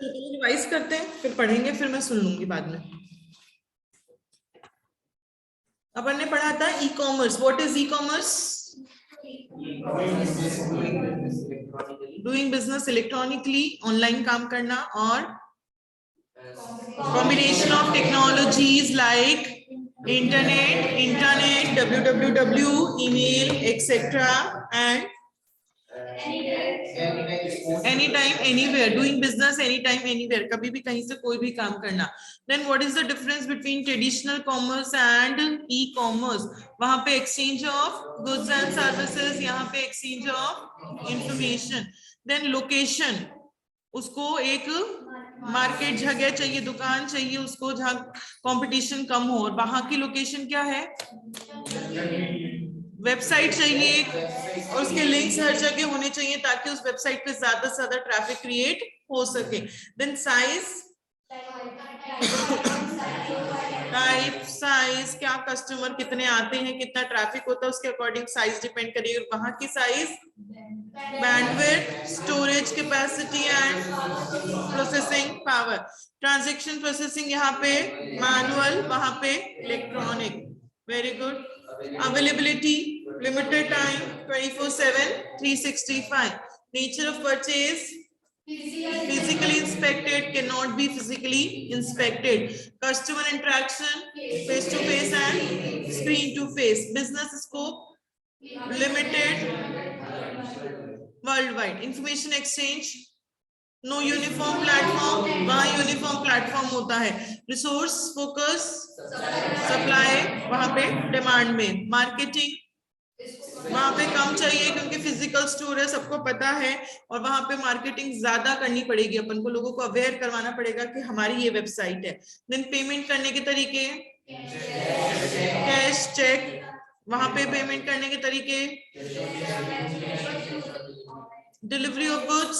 Revise करते हैं, फिर पढ़ेंगे, फिर मैं सुन लूंगी बाद में। अपन ने पढ़ा था e commerce. What is e commerce? Doing business electronically, online काम करना, और combination of technologies like internet, www, email, etcetera, and any time anywhere, doing business any time anywhere, कभी भी कहीं से कोई भी काम करना। Then what is the difference between traditional commerce and e commerce? वहां पे exchange of goods and services, यहाँ पे exchange of information. Then location, उसको एक मार्केट जगह चाहिए, दुकान चाहिए उसको जहाँ कंपटीशन कम हो, और वहां की लोकेशन क्या है? वेबसाइट चाहिए एक, और उसके लिंक्स हर जगह होने चाहिए ताकि उस वेबसाइट पे ज्यादा से ज्यादा ट्रैफिक क्रिएट हो सके। देन साइज, टाइप, साइज, क्या कस्टमर कितने आते हैं, कितना ट्रैफिक होता है, उसके अकॉर्डिंग साइज डिपेंड करेगी। और वहां की size, bandwidth, storage capacity and processing power. Transaction processing यहाँ पे मैनुअल, वहां पे electronic. Very good. Availability, limited time, 24/7, 365. Nature of purchase, physically inspected, cannot be physically inspected. Customer interaction, face to face and screen to face. Business scope, limited, worldwide. Information exchange, no uniform platform, वहां uniform platform होता है। Resource focus, supply, वहां पे demand में। Marketing, वहां पे कम चाहिए क्योंकि फिजिकल स्टोर है, सबको पता है, और वहां पे मार्केटिंग ज्यादा करनी पड़ेगी, अपन को लोगों को अवेयर करवाना पड़ेगा कि हमारी ये वेबसाइट है। देन पेमेंट करने के तरीके, कैश, चेक, वहां पे पेमेंट करने के तरीके, डिलीवरी ऑफ गुड्स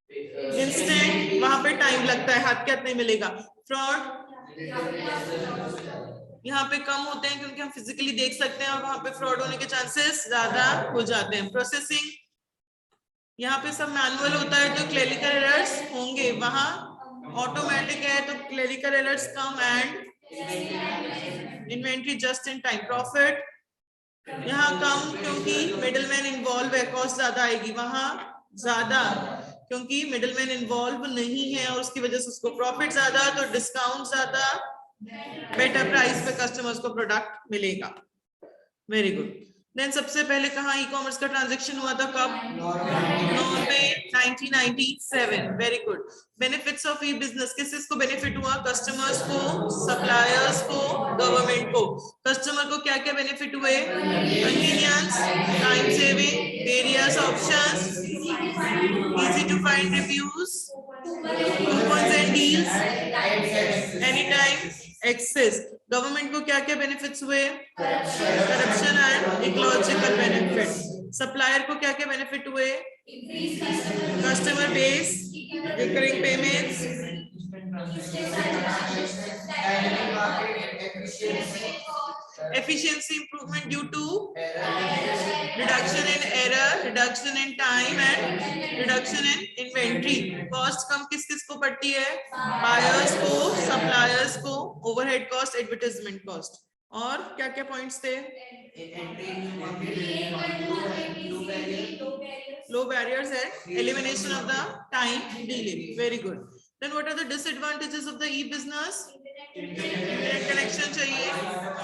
इंस्टेंट, वहां पे टाइम लगता है, हाथ के हाथ नहीं मिलेगा। फ्रॉड, यहाँ पे कम होते हैं क्योंकि हम फिजिकली देख सकते हैं, और वहां पे फ्रॉड होने के चांसेस ज्यादा हो जाते हैं। प्रोसेसिंग, यहाँ पे सब मैनुअल होता है तो क्लरिकल एरर्स होंगे, वहां ऑटोमेटिक है तो clerical errors come, and inventory just in time. Profit यहाँ कम क्योंकि मिडलमैन इन्वॉल्व है, कॉस्ट ज्यादा आएगी, वहां ज्यादा क्योंकि मिडलमैन इन्वॉल्व नहीं है, और उसकी वजह से उसको प्रॉफिट ज्यादा, तो डिस्काउंट ज्यादा, बेटर प्राइस पे कस्टमर्स को प्रोडक्ट मिलेगा। Very good. देन सबसे पहले कहाँ ई कॉमर्स का ट्रांजैक्शन हुआ था, कब? Norway, 1997। Very good. Benefits of E business, किस किस को बेनिफिट हुआ? कस्टमर्स को, सप्लायर्स को, गवर्नमेंट को। कस्टमर को क्या क्या बेनिफिट हुए? Convenience, time saving, various options, easy to find reviews, coupons and deals, any time access. Government को क्या क्या बेनिफिट्स हुए? Corruption and ecological benefit. Supplier को क्या क्या बेनिफिट हुए? Customer base, recurring payments, efficiency improvement due to reduction in error, reduction in time and reduction in inventory. Cost कम किस किस को पड़ती है? Buyers को, suppliers को, overhead cost, advertisement cost. और क्या क्या पॉइंट्स थे? Low barriers and elimination of the time delay. Very good. Then what are the disadvantages of the e-business? Internet connection चाहिए।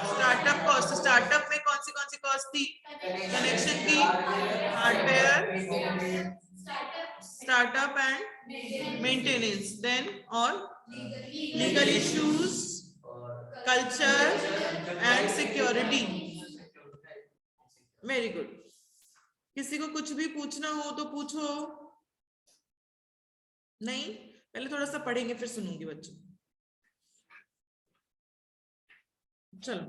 स्टार्टअप कॉस्ट, स्टार्टअप में कौन सी कॉस्ट थी? कनेक्शन की, hardware, startup and maintenance. Then और legal issues, culture and security. Very good. किसी को कुछ भी पूछना हो तो पूछो। नहीं, पहले थोड़ा सा पढ़ेंगे फिर सुनूंगी बच्चों। चलो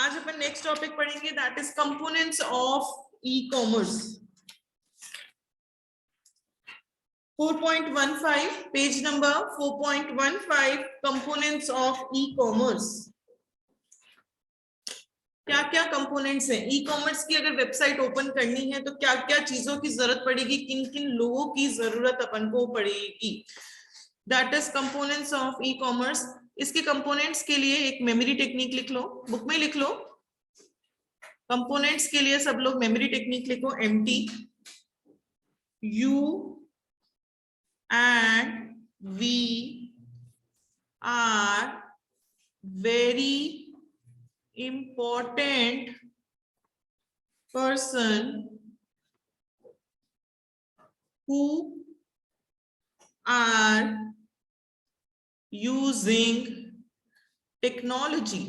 आज अपन नेक्स्ट टॉपिक पढ़ेंगे, that is components of e commerce. 4.15, page number 4.15, components of e commerce. क्या क्या कंपोनेंट्स हैं ई कॉमर्स की? अगर वेबसाइट ओपन करनी है तो क्या क्या चीजों की जरूरत पड़ेगी, किन किन लोगों की जरूरत अपन को पड़ेगी? That is components of e commerce. इसके कंपोनेंट्स के लिए एक मेमोरी टेक्निक लिख लो, बुक में लिख लो। कंपोनेंट्स के लिए सब लोग मेमोरी टेक्निक लिखो, MT, U and we are very important person who are using technology।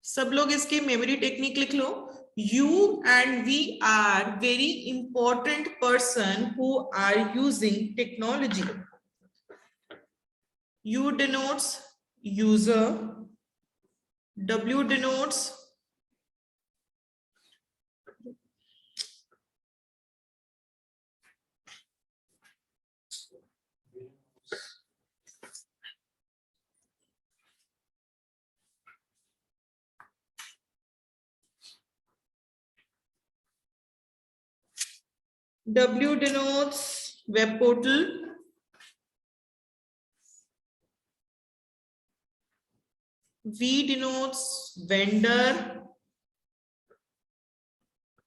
सब लोग इसकी मेमोरी टेक्निक लिख लो। You and we are very important person who are using technology। U denotes user, W denotes web portal, V denotes vendor,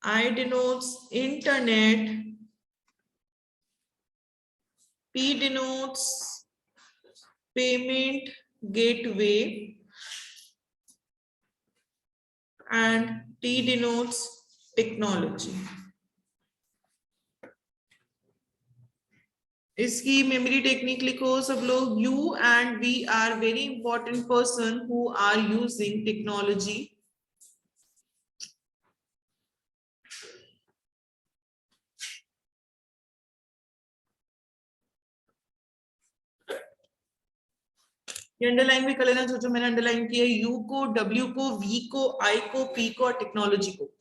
I denotes internet, P denotes payment gateway, and T denotes technology। इसकी memory technique लिखो सब लोग। U and we are very important person who are using technology. ये underline भी कर लेना जो मैंने अंडरलाइन किया है, यू को, डब्ल्यू को, वी को, आई को, पी को और टेक्नोलॉजी को।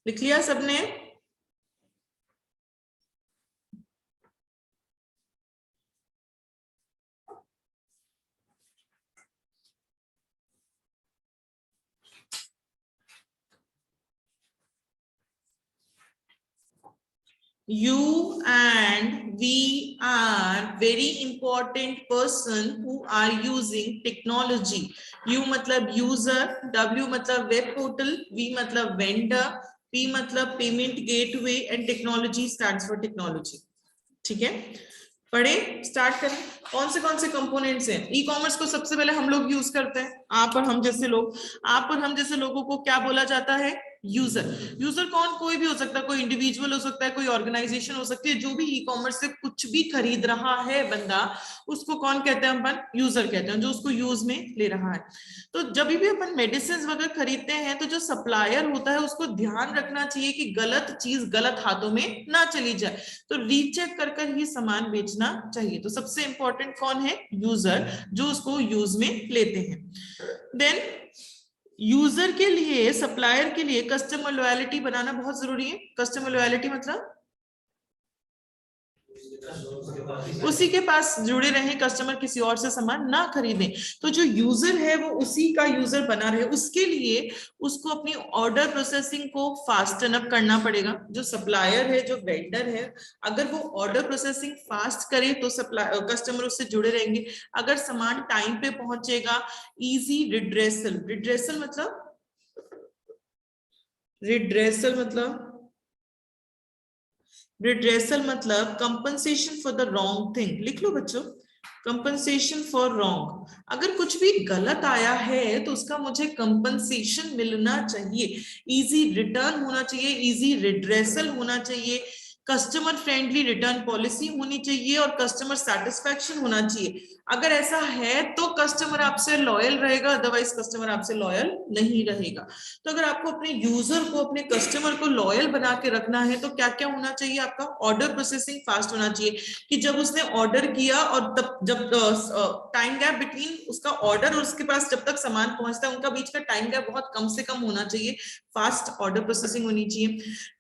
लिख लिया सबने? You and we are very important person who are using technology। U मतलब user, W मतलब web portal, V मतलब vendor, P मतलब payment gateway and technology stands for technology। ठीक है, पढ़े, स्टार्ट करें। कौन से कंपोनेंट्स हैं ई कॉमर्स को? सबसे पहले हम लोग यूज करते हैं, आप और हम जैसे लोग। आप और हम जैसे लोगों को क्या बोला जाता है? यूजर। यूजर कौन? कोई भी हो सकता है, कोई इंडिविजुअल हो सकता है, कोई ऑर्गेनाइजेशन हो सकती है, जो भी ई कॉमर्स से कुछ भी खरीद रहा है बंदा, उसको कौन कहते हैं? अपन यूजर कहते हैं, जो उसको यूज में ले रहा है। तो जब भी अपन मेडिसिन वगैरह खरीदते हैं तो जो सप्लायर होता है उसको ध्यान रखना चाहिए कि गलत चीज गलत हाथों में ना चली जाए, तो रीचेक कर ही सामान बेचना चाहिए। तो सबसे इंपॉर्टेंट कौन है? यूजर, जो उसको यूज में लेते हैं। देन यूजर के लिए, सप्लायर के लिए कस्टमर लॉयल्टी बनाना बहुत जरूरी है। कस्टमर लॉयल्टी मतलब उसी के पास जुड़े रहे, कस्टमर किसी और से सामान ना खरीदे। तो जो यूजर है वो उसी का यूजर बना रहे, उसके लिए उसको अपनी ऑर्डर प्रोसेसिंग को फास्टन अप करना पड़ेगा। जो सप्लायर है, जो वेंडर है, अगर वो ऑर्डर प्रोसेसिंग फास्ट करे तो कस्टमर उससे जुड़े रहेंगे। अगर सामान टाइम पे पहुंचेगा, इजी रिड्रेसल। रिड्रेसल मतलब रिड्रेसल मतलब compensation for the wrong thing. लिख लो बच्चों, कंपनसेशन फॉर रॉन्ग। अगर कुछ भी गलत आया है तो उसका मुझे कंपनसेशन मिलना चाहिए, इजी रिटर्न होना चाहिए, इजी रिड्रेसल होना चाहिए, कस्टमर फ्रेंडली रिटर्न पॉलिसी होनी चाहिए और कस्टमर सेटिस्फैक्शन होना चाहिए। अगर ऐसा है तो कस्टमर आपसे लॉयल रहेगा, अदरवाइज कस्टमर आपसे लॉयल नहीं रहेगा। तो अगर आपको अपने यूजर को, अपने कस्टमर को लॉयल बना के रखना है तो क्या क्या होना चाहिए? आपका ऑर्डर प्रोसेसिंग फास्ट होना चाहिए, कि जब उसने ऑर्डर किया और तब जब टाइम गैप बिटवीन उसका ऑर्डर और उसके पास जब तक सामान पहुंचता है, उनका बीच का टाइम गैप बहुत कम से कम होना चाहिए। फास्ट ऑर्डर प्रोसेसिंग होनी चाहिए।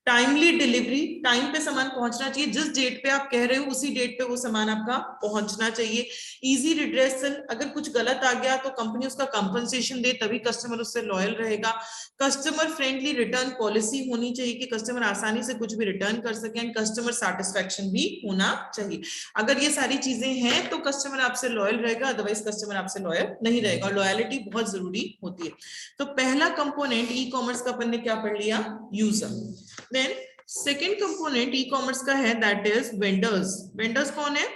टाइमली डिलीवरी, टाइम पे सामान पहुंचना चाहिए, जिस डेट पे आप कह रहे हो उसी डेट पे वो सामान आपका पहुंचना चाहिए। इजी रिड्रेसल, अगर कुछ गलत आ गया तो कंपनी उसका कंपनसेशन दे, तभी कस्टमर उससे लॉयल रहेगा। कस्टमर फ्रेंडली रिटर्न पॉलिसी होनी चाहिए कि कस्टमर आसानी से कुछ भी रिटर्न कर सके, एंड कस्टमर सेटिस्फेक्शन भी होना चाहिए। अगर ये सारी चीजें हैं तो कस्टमर आपसे लॉयल रहेगा, अदरवाइज कस्टमर आपसे लॉयल नहीं रहेगा, और लॉयलिटी बहुत जरूरी होती है। तो पहला कंपोनेंट ई कॉमर्स का अपन ने क्या पढ़ लिया? User. Then second component e commerce का है, दैट इज वेंडर्स। वेंडर्स कौन है?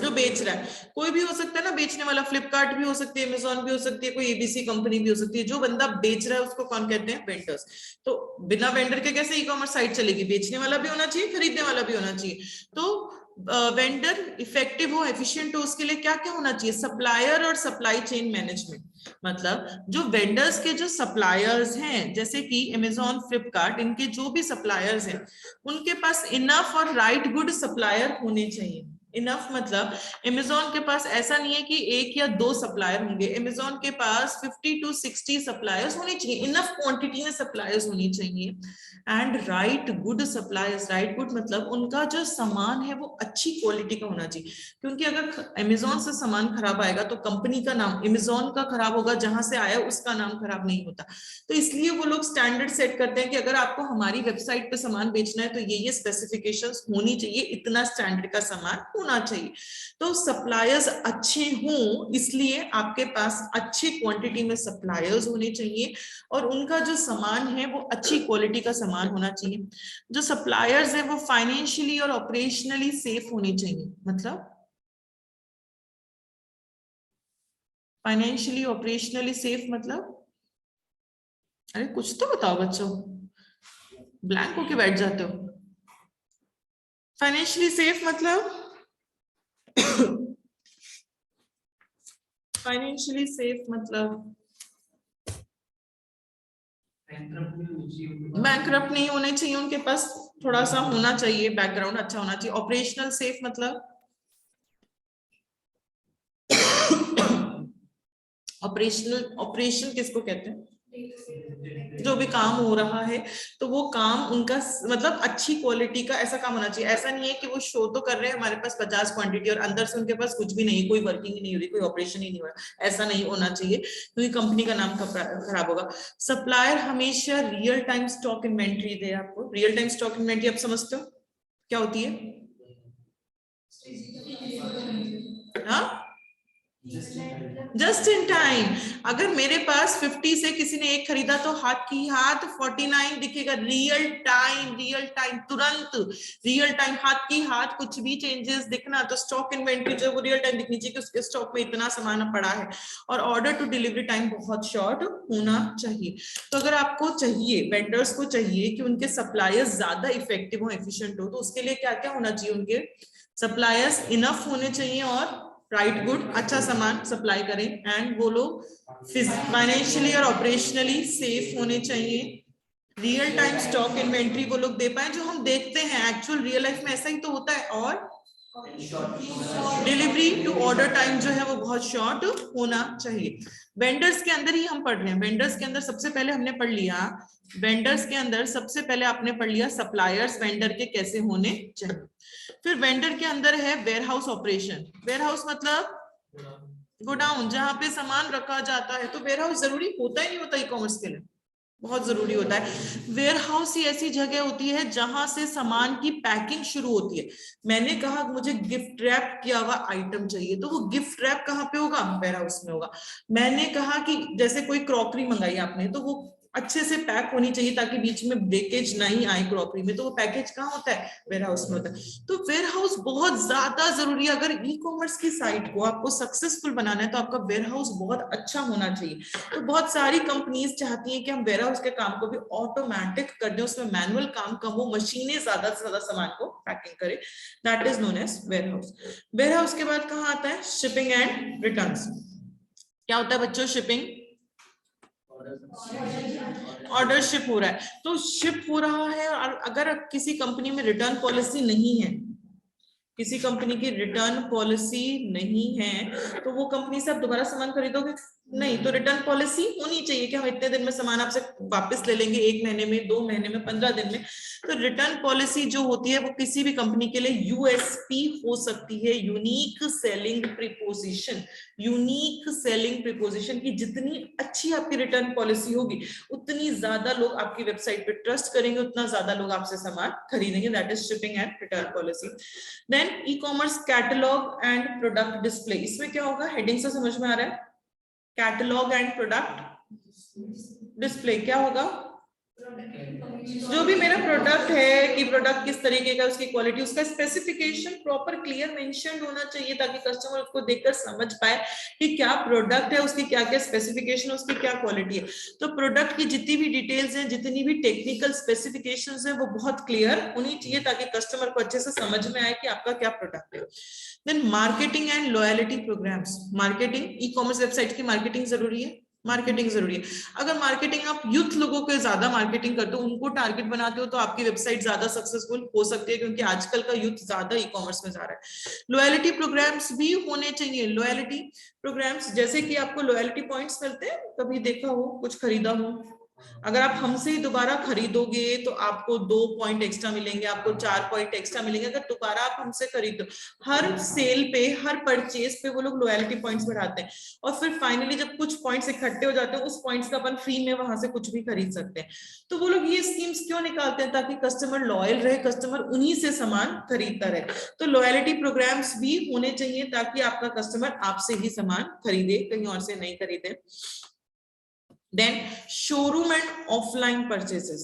जो बेच रहा है, कोई भी हो सकता है ना बेचने वाला, फ्लिपकार्ट भी हो सकती है, अमेजोन भी हो सकती है, कोई एबीसी कंपनी भी हो सकती है। जो बंदा बेच रहा है उसको कौन कहते हैं? वेंडर्स। तो बिना वेंडर के कैसे ई कॉमर्स साइट चलेगी? बेचने वाला भी होना चाहिए, खरीदने वाला भी होना चाहिए। तो वेंडर इफेक्टिव हो, एफिशिएंट हो, उसके लिए क्या क्या होना चाहिए? सप्लायर और सप्लाई चेन मैनेजमेंट। मतलब जो वेंडर्स के जो सप्लायर्स हैं, जैसे कि अमेजोन, फ्लिपकार्ट, इनके जो भी सप्लायर्स हैं, उनके पास इनफ और राइट गुड सप्लायर होने चाहिए। इनफ मतलब अमेजोन के पास ऐसा नहीं है कि एक या दो सप्लायर होंगे, अमेजोन के पास 50 to 60 सप्लायर्स होने चाहिए, इनफ क्वांटिटी में सप्लायर्स होनी चाहिए। And right good suppliers, right good मतलब उनका जो सामान है वो अच्छी क्वालिटी का होना चाहिए, क्योंकि अगर अमेजोन से सामान खराब आएगा तो कंपनी का नाम, अमेजोन का खराब होगा, जहां से आया उसका नाम खराब नहीं होता। तो इसलिए वो लोग स्टैंडर्ड सेट करते हैं कि अगर आपको हमारी वेबसाइट पे सामान बेचना है तो ये स्पेसिफिकेशंस होनी चाहिए, इतना स्टैंडर्ड का सामान होना चाहिए। तो सप्लायर्स अच्छे हों, इसलिए आपके पास अच्छी क्वांटिटी में सप्लायर्स होने चाहिए, और उनका जो सामान है वो अच्छी क्वालिटी का सामान होना चाहिए। जो सप्लायर्स है वो फाइनेंशियली और ऑपरेशनली सेफ होने चाहिए। मतलब फाइनेंशियली ऑपरेशनली सेफ मतलब, अरे कुछ तो बताओ बच्चों, ब्लैंक होके बैठ जाते हो। फाइनेंशियली सेफ मतलब फाइनेंशियली सेफ मतलब बैंकरप्ट नहीं होने चाहिए, उनके पास थोड़ा सा होना चाहिए, बैकग्राउंड अच्छा होना चाहिए। ऑपरेशनल सेफ मतलब ऑपरेशन किसको कहते हैं? जो भी काम हो रहा है तो वो काम उनका मतलब अच्छी क्वालिटी का ऐसा काम होना चाहिए। ऐसा नहीं है कि वो शो तो कर रहे हैं हमारे पास 50 क्वांटिटी और अंदर से उनके पास कुछ भी नहीं, कोई वर्किंग ही नहीं हो रही, कोई ऑपरेशन ही नहीं हो रहा, ऐसा नहीं होना चाहिए, क्योंकि कंपनी का नाम खराब होगा। सप्लायर हमेशा रियल टाइम स्टॉक इन्वेंट्री दे आपको। रियल टाइम स्टॉक इन्वेंट्री आप समझते हो क्या होती है? हाँ, जस्ट इन टाइम। अगर मेरे पास 50 से किसी ने एक खरीदा तो हाथ की हाथ 49 दिखेगा। रियल टाइम, रियल टाइम, तुरंत रियल टाइम, हाथ की हाथ, कुछ भी चेंजेस दिखना तो स्टॉक इन्वेंट्री जो वो रियल टाइम दिखनी चाहिए कि उसके स्टॉक में इतना सामान पड़ा है। और ऑर्डर टू डिलीवरी टाइम बहुत शॉर्ट होना चाहिए। तो अगर आपको चाहिए, वेंडर्स को चाहिए कि उनके सप्लायर्स ज्यादा इफेक्टिव हो, एफिशिएंट हो, तो उसके लिए क्या क्या होना चाहिए? उनके सप्लायर्स इनफ होने चाहिए और राइट गुड, अच्छा सामान सप्लाई करें, एंड वो लोग फाइनेंशियली और ऑपरेशनली सेफ होने चाहिए। रियल टाइम स्टॉक इन्वेंट्री वो लोग दे पाए, जो हम देखते हैं एक्चुअल रियल लाइफ में ऐसा ही तो होता है। और डिलीवरी टू ऑर्डर टाइम जो है वो बहुत शॉर्ट होना चाहिए। वेंडर्स के अंदर ही हम पढ़ रहे हैं, वेंडर्स के अंदर सबसे पहले हमने पढ़ लिया, वेंडर्स के अंदर सबसे पहले आपने पढ़ लिया सप्लायर्स वेंडर के कैसे होने चाहिए। फिर वेंडर के अंदर है वेयरहाउस ऑपरेशन। वेयरहाउस मतलब गोडाउन, जहां पे सामान रखा जाता है। तो वेयरहाउस जरूरी होता ही नहीं होता ई कॉमर्स के लिए, बहुत जरूरी होता है। वेयर हाउस ही ऐसी जगह होती है जहां से सामान की पैकिंग शुरू होती है। मैंने कहा मुझे गिफ्ट रैप किया हुआ आइटम चाहिए, तो वो गिफ्ट रैप कहाँ पे होगा? वेयर हाउस में होगा। मैंने कहा कि जैसे कोई क्रॉकरी मंगाई आपने, तो वो अच्छे से पैक होनी चाहिए ताकि बीच में ब्रेकेज नहीं आए क्रॉकरी में, तो वो पैकेज कहाँ होता है? वेयर हाउस में होता है। तो वेयर हाउस बहुत ज्यादा जरूरी है। अगर ई कॉमर्स की साइट को आपको सक्सेसफुल बनाना है तो आपका वेयर हाउस बहुत अच्छा होना चाहिए। तो बहुत सारी कंपनीज चाहती हैं कि हम वेयर हाउस के काम को भी ऑटोमेटिक कर दें, उसमें मैनुअल काम कम हो, मशीनें ज्यादा से ज्यादा सामान को पैकिंग करें। That is known as warehouse. Warehouse के बाद कहाँ आता है? Shipping and returns. क्या होता है बच्चों? शिपिंग, ऑर्डर शिप हो रहा है, तो शिप हो रहा है, और अगर किसी कंपनी में रिटर्न पॉलिसी नहीं है, किसी कंपनी की रिटर्न पॉलिसी नहीं है, तो वो कंपनी से आप दोबारा सामान खरीदोगे? नहीं, तो रिटर्न पॉलिसी होनी चाहिए कि हम इतने दिन में सामान आपसे वापस ले लेंगे, 1 महीने में, 2 महीने में, 15 दिन में। तो रिटर्न पॉलिसी जो होती है वो किसी भी कंपनी के लिए यूएसपी हो सकती है, unique selling preposition. Unique selling preposition की जितनी अच्छी आपकी रिटर्न पॉलिसी होगी उतनी ज्यादा लोग आपकी वेबसाइट पे ट्रस्ट करेंगे, उतना ज्यादा लोग आपसे सामान खरीदेंगे। That is shipping and return policy. Then e commerce catalogue and product display. इसमें क्या होगा, हेडिंग से समझ में आ रहा है? कैटलॉग एंड प्रोडक्ट डिस्प्ले क्या होगा? जो भी मेरा प्रोडक्ट है कि प्रोडक्ट किस तरीके का, उसकी क्वालिटी, उसका स्पेसिफिकेशन प्रॉपर क्लियर मेंशन्ड होना चाहिए ताकि कस्टमर उसको देखकर समझ पाए कि क्या प्रोडक्ट है, उसकी क्या क्या स्पेसिफिकेशन, उसकी क्या क्वालिटी है। तो प्रोडक्ट की जितनी भी डिटेल्स हैं, जितनी भी टेक्निकल स्पेसिफिकेशंस हैं, वो बहुत क्लियर होनी चाहिए ताकि कस्टमर को अच्छे से समझ में आए कि आपका क्या प्रोडक्ट है। Then marketing and loyalty programmes. Marketing, e commerce website की मार्केटिंग जरूरी है, मार्केटिंग जरूरी है। अगर मार्केटिंग आप यूथ लोगों के ज्यादा मार्केटिंग करते हो, उनको टारगेट बनाते हो, तो आपकी वेबसाइट ज्यादा सक्सेसफुल हो सकती है क्योंकि आजकल का यूथ ज्यादा ई कॉमर्स में जा रहा है। लॉयल्टी प्रोग्राम्स भी होने चाहिए। लॉयल्टी प्रोग्राम्स जैसे कि आपको लॉयल्टी पॉइंट्स मिलते हैं, कभी देखा हो, कुछ खरीदा हो, अगर आप हमसे ही दोबारा खरीदोगे तो आपको 2 पॉइंट एक्स्ट्रा मिलेंगे, आपको 4 पॉइंट एक्स्ट्रा मिलेंगे अगर दोबारा आप हमसे खरीदो। हर सेल पे, हर परचेज पे वो लोग लॉयल्टी पॉइंट्स बढ़ाते हैं और फिर फाइनली जब कुछ पॉइंट्स इकट्ठे हो जाते हैं, उस पॉइंट्स का अपन फ्री में वहां से कुछ भी खरीद सकते हैं। तो वो लोग ये स्कीम्स क्यों निकालते हैं? ताकि कस्टमर लॉयल रहे, कस्टमर उन्हीं से सामान खरीदता रहे। तो लॉयल्टी प्रोग्राम्स भी होने चाहिए ताकि आपका कस्टमर आपसे ही सामान खरीदे, कहीं और से नहीं खरीदे। Then showroom and offline purchases.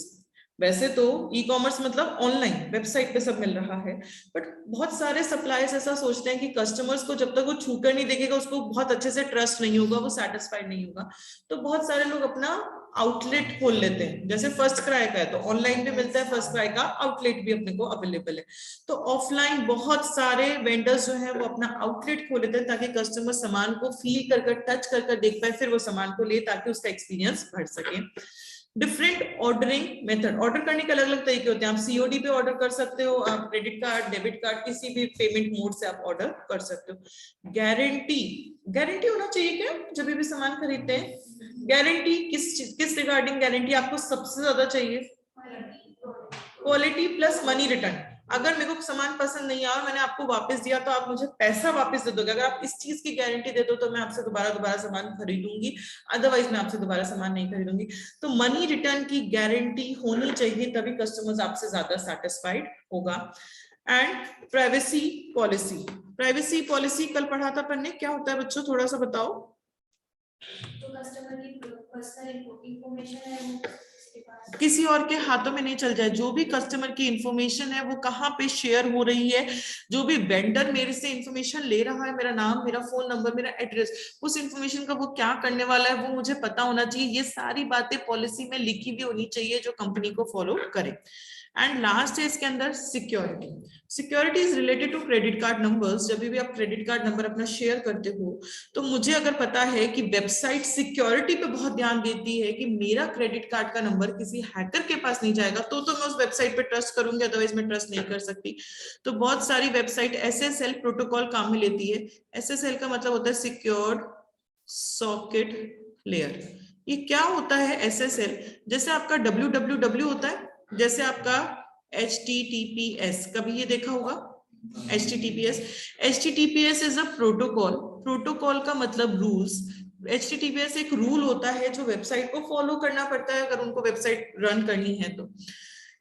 वैसे तो ई कॉमर्स मतलब ऑनलाइन वेबसाइट पे सब मिल रहा है, बट बहुत सारे सप्लायर्स ऐसा सोचते हैं कि कस्टमर्स को जब तक वो छूकर नहीं देखेगा उसको बहुत अच्छे से ट्रस्ट नहीं होगा, वो सेटिस्फाइड नहीं होगा। तो बहुत सारे लोग अपना आउटलेट खोल लेते हैं, जैसे फर्स्ट क्राई का है तो ऑनलाइन भी मिलता है, फर्स्ट क्राई का आउटलेट भी अपने को अवेलेबल है। तो ऑफलाइन बहुत सारे वेंडर्स जो है वो अपना आउटलेट खोल लेते हैं ताकि कस्टमर सामान को फील कर कर, टच कर कर देख पाए, फिर वो सामान को ले ताकि उसका एक्सपीरियंस बढ़ सके। Different ordering method. ऑर्डर करने के अलग अलग तरीके होते हैं। आप सीओडी पे ऑर्डर कर सकते हो, आप क्रेडिट कार्ड, डेबिट कार्ड, किसी भी पेमेंट मोड से आप ऑर्डर कर सकते हो। गारंटी, गारंटी होना चाहिए क्या जब भी सामान खरीदते हैं? गारंटी किस रिगार्डिंग गारंटी आपको सबसे ज्यादा चाहिए? Quality plus money return. अगर मेरे को सामान पसंद नहीं आया और मैंने आपको वापस दिया तो आप मुझे पैसा वापस दे दोगे। अगर आप इस चीज की गारंटी दे दो तो मैं आपसे दोबारा सामान खरीदूंगी, अदरवाइज मैं आपसे दोबारा सामान नहीं खरीदूंगी। तो मनी रिटर्न की गारंटी होनी चाहिए, तभी कस्टमर्स आपसे ज्यादा सेटिस्फाइड होगा। And privacy policy. Privacy policy कल पढ़ा था पढ़ने, क्या होता है बच्चों थोड़ा सा बताओ। तो कस्टमर की पर्सनल इंफॉर्मेशन है किसी और के हाथों में नहीं चल जाए। जो भी कस्टमर की इंफॉर्मेशन है वो कहाँ पे शेयर हो रही है, जो भी वेंडर मेरे से इंफॉर्मेशन ले रहा है, मेरा नाम, मेरा फोन नंबर, मेरा एड्रेस, उस इंफॉर्मेशन का वो क्या करने वाला है वो मुझे पता होना चाहिए। ये सारी बातें पॉलिसी में लिखी भी होनी चाहिए जो कंपनी को फॉलो करे। एंड लास्ट है इसके अंदर security. Security is related to credit card numbers. जब भी आप क्रेडिट कार्ड नंबर अपना शेयर करते हो तो मुझे अगर पता है कि वेबसाइट सिक्योरिटी पे बहुत ध्यान देती है कि मेरा क्रेडिट कार्ड का नंबर किसी हैकर के पास नहीं जाएगा, तो मैं उस वेबसाइट पे ट्रस्ट करूंगी, अदरवाइज मैं ट्रस्ट नहीं कर सकती। तो बहुत सारी वेबसाइट एसएसएल प्रोटोकॉल काम में लेती है। एसएसएल का मतलब होता है सिक्योर्ड सॉकेट लेयर। ये क्या होता है एसएसएल? जैसे आपका www होता है, जैसे आपका HTTPS, कभी ये देखा होगा HTTPS। HTTPS is a protocol. Protocol का मतलब रूल्स। HTTPS एक रूल होता है जो वेबसाइट को फॉलो करना पड़ता है अगर उनको वेबसाइट रन करनी है तो।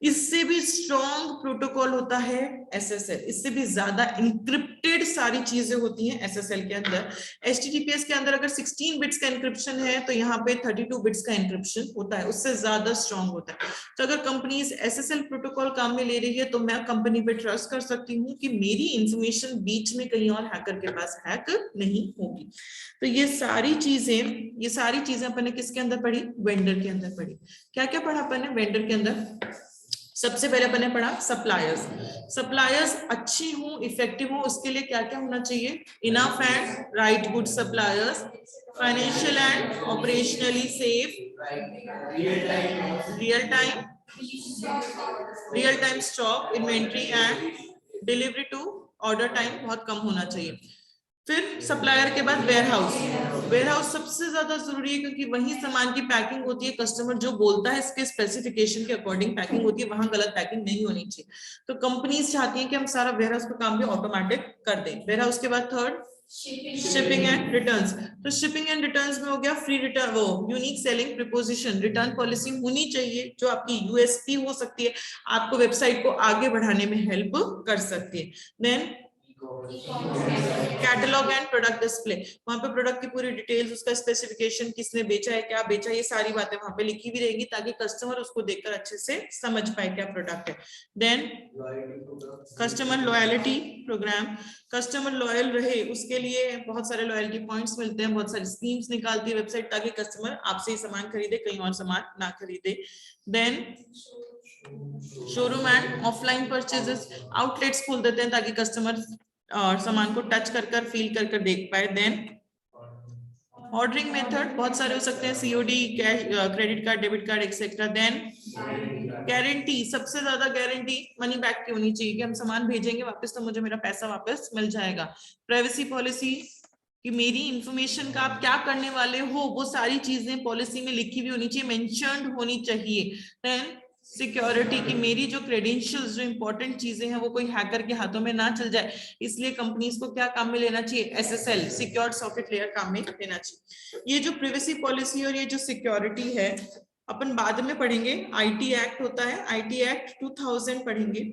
इससे भी स्ट्रॉन्ग प्रोटोकॉल होता है SSL। इससे भी ज्यादा इंक्रिप्टेड सारी चीजें होती हैं SSL के अंदर। HTTPS के अंदर अगर 16 बिट्स का इंक्रिप्शन है तो यहाँ पे 32 बिट्स का इंक्रिप्शन होता है, उससे ज्यादा स्ट्रॉन्ग होता है। तो अगर कंपनी SSL प्रोटोकॉल काम में ले रही है तो मैं कंपनी पे ट्रस्ट कर सकती हूँ कि मेरी इंफॉर्मेशन बीच में कहीं और हैकर के पास हैक नहीं होगी। तो ये सारी चीजें अपन ने किसके अंदर पढ़ी? वेंडर के अंदर पढ़ी। क्या क्या पढ़ा अपन ने वेंडर के अंदर? सबसे पहले अपन ने पढ़ा सप्लायर्स। सप्लायर्स अच्छी हो, इफेक्टिव हो, उसके लिए क्या क्या होना चाहिए? Enough and right good suppliers, financial and operationally safe, real time stock inventory and delivery to order time बहुत कम होना चाहिए। फिर सप्लायर के बाद वेयरहाउस। वेयरहाउस सबसे ज्यादा जरूरी है क्योंकि वही सामान की पैकिंग होती है, कस्टमर जो बोलता है इसके स्पेसिफिकेशन के अकॉर्डिंग पैकिंग होती है, वहां गलत पैकिंग नहीं होनी चाहिए। तो कंपनीज चाहती हैं कि हम सारा वेयरहाउस का काम भी ऑटोमेटिक कर दें। वेयरहाउस के बाद थर्ड शिपिंग एंड रिटर्न्स। तो शिपिंग एंड रिटर्न्स में हो गया फ्री रिटर्न, वो unique selling preposition, return policy होनी चाहिए जो आपकी यूएसपी हो सकती है, आपको वेबसाइट को आगे बढ़ाने में हेल्प कर सकती है। Then catalogue and product display, वहां पे प्रोडक्ट की पूरी डिटेल्स, उसका स्पेसिफिकेशन, किसने बेचा है, क्या बेचा है, ये सारी बातें वहां पे लिखी भी रहेगी ताकि कस्टमर उसको देखकर अच्छे से समझ पाए क्या प्रोडक्ट है। Then customer loyalty program, customer loyal रहे उसके लिए बहुत सारे लॉयल्टी पॉइंट्स मिलते हैं, बहुत सारी स्कीम्स निकालती है वेबसाइट ताकि कस्टमर आपसे ही सामान खरीदे, कहीं और सामान ना खरीदे। Then showroom and offline purchases, outlets खोल देते हैं ताकि कस्टमर और सामान को टच कर फील कर देख पाए। देन ऑर्डरिंग मेथड बहुत सारे हो सकते हैं, COD, cash, credit card, debit card etcetera. Then guarantee, सबसे ज्यादा गारंटी मनी बैक की होनी चाहिए कि हम सामान भेजेंगे वापस तो मुझे मेरा पैसा वापस मिल जाएगा। प्राइवेसी पॉलिसी कि मेरी इंफॉर्मेशन का आप क्या करने वाले हो वो सारी चीजें पॉलिसी में लिखी हुई होनी चाहिए, मेंशन्ड होनी चाहिए। देन सिक्योरिटी की मेरी जो क्रेडेंशियल्स, जो इंपॉर्टेंट चीजें हैं वो कोई हैकर के हाथों में ना चल जाए, इसलिए कंपनीज को क्या काम में लेना चाहिए, एसएसएल, सिक्योर्ड सॉकेट लेयर काम में लेना चाहिए। ये जो प्राइवेसी पॉलिसी और ये जो सिक्योरिटी है अपन बाद में पढ़ेंगे। आईटी एक्ट होता है, आईटी एक्ट 2000 पढ़ेंगे।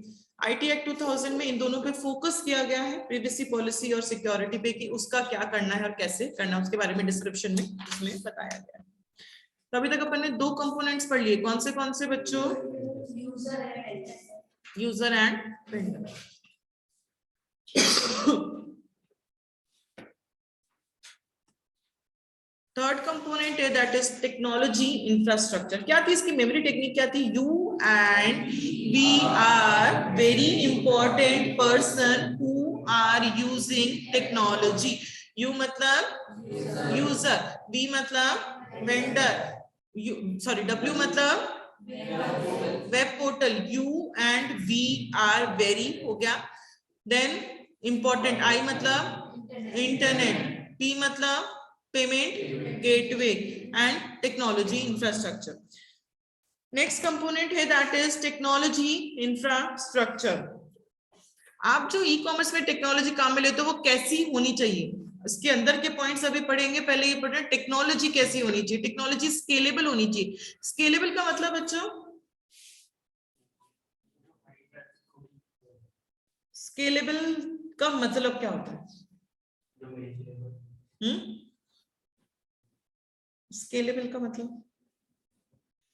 आईटी एक्ट 2000 में इन दोनों पे फोकस किया गया है, प्राइवेसी पॉलिसी और सिक्योरिटी पे, कि उसका क्या करना है और कैसे करना है उसके बारे में डिस्क्रिप्शन में इसमें बताया गया है। तो अभी तक अपन ने दो कंपोनेंट्स पढ़ लिए, कौन से बच्चों, user and vendor. Third component है दैट इज टेक्नोलॉजी इंफ्रास्ट्रक्चर। क्या थी इसकी मेमोरी टेक्निक, क्या थी, U and we are very important person who are using technology. U मतलब यूजर, वी मतलब वेंडर, सॉरी डब्ल्यू मतलब web portal, U and we are very हो गया। देन इंपॉर्टेंट, आई मतलब इंटरनेट, पी मतलब payment gateway and technology infrastructure. Next component है that is technology infrastructure. आप जो ई कॉमर्स में टेक्नोलॉजी काम में लेते हो वो कैसी होनी चाहिए, इसके अंदर के पॉइंट्स अभी पढ़ेंगे। पहले ये पढ़े टेक्नोलॉजी कैसी होनी चाहिए, टेक्नोलॉजी स्केलेबल होनी चाहिए। स्केलेबल का मतलब बच्चों, स्केलेबल का मतलब क्या होता है, स्केलेबल का मतलब,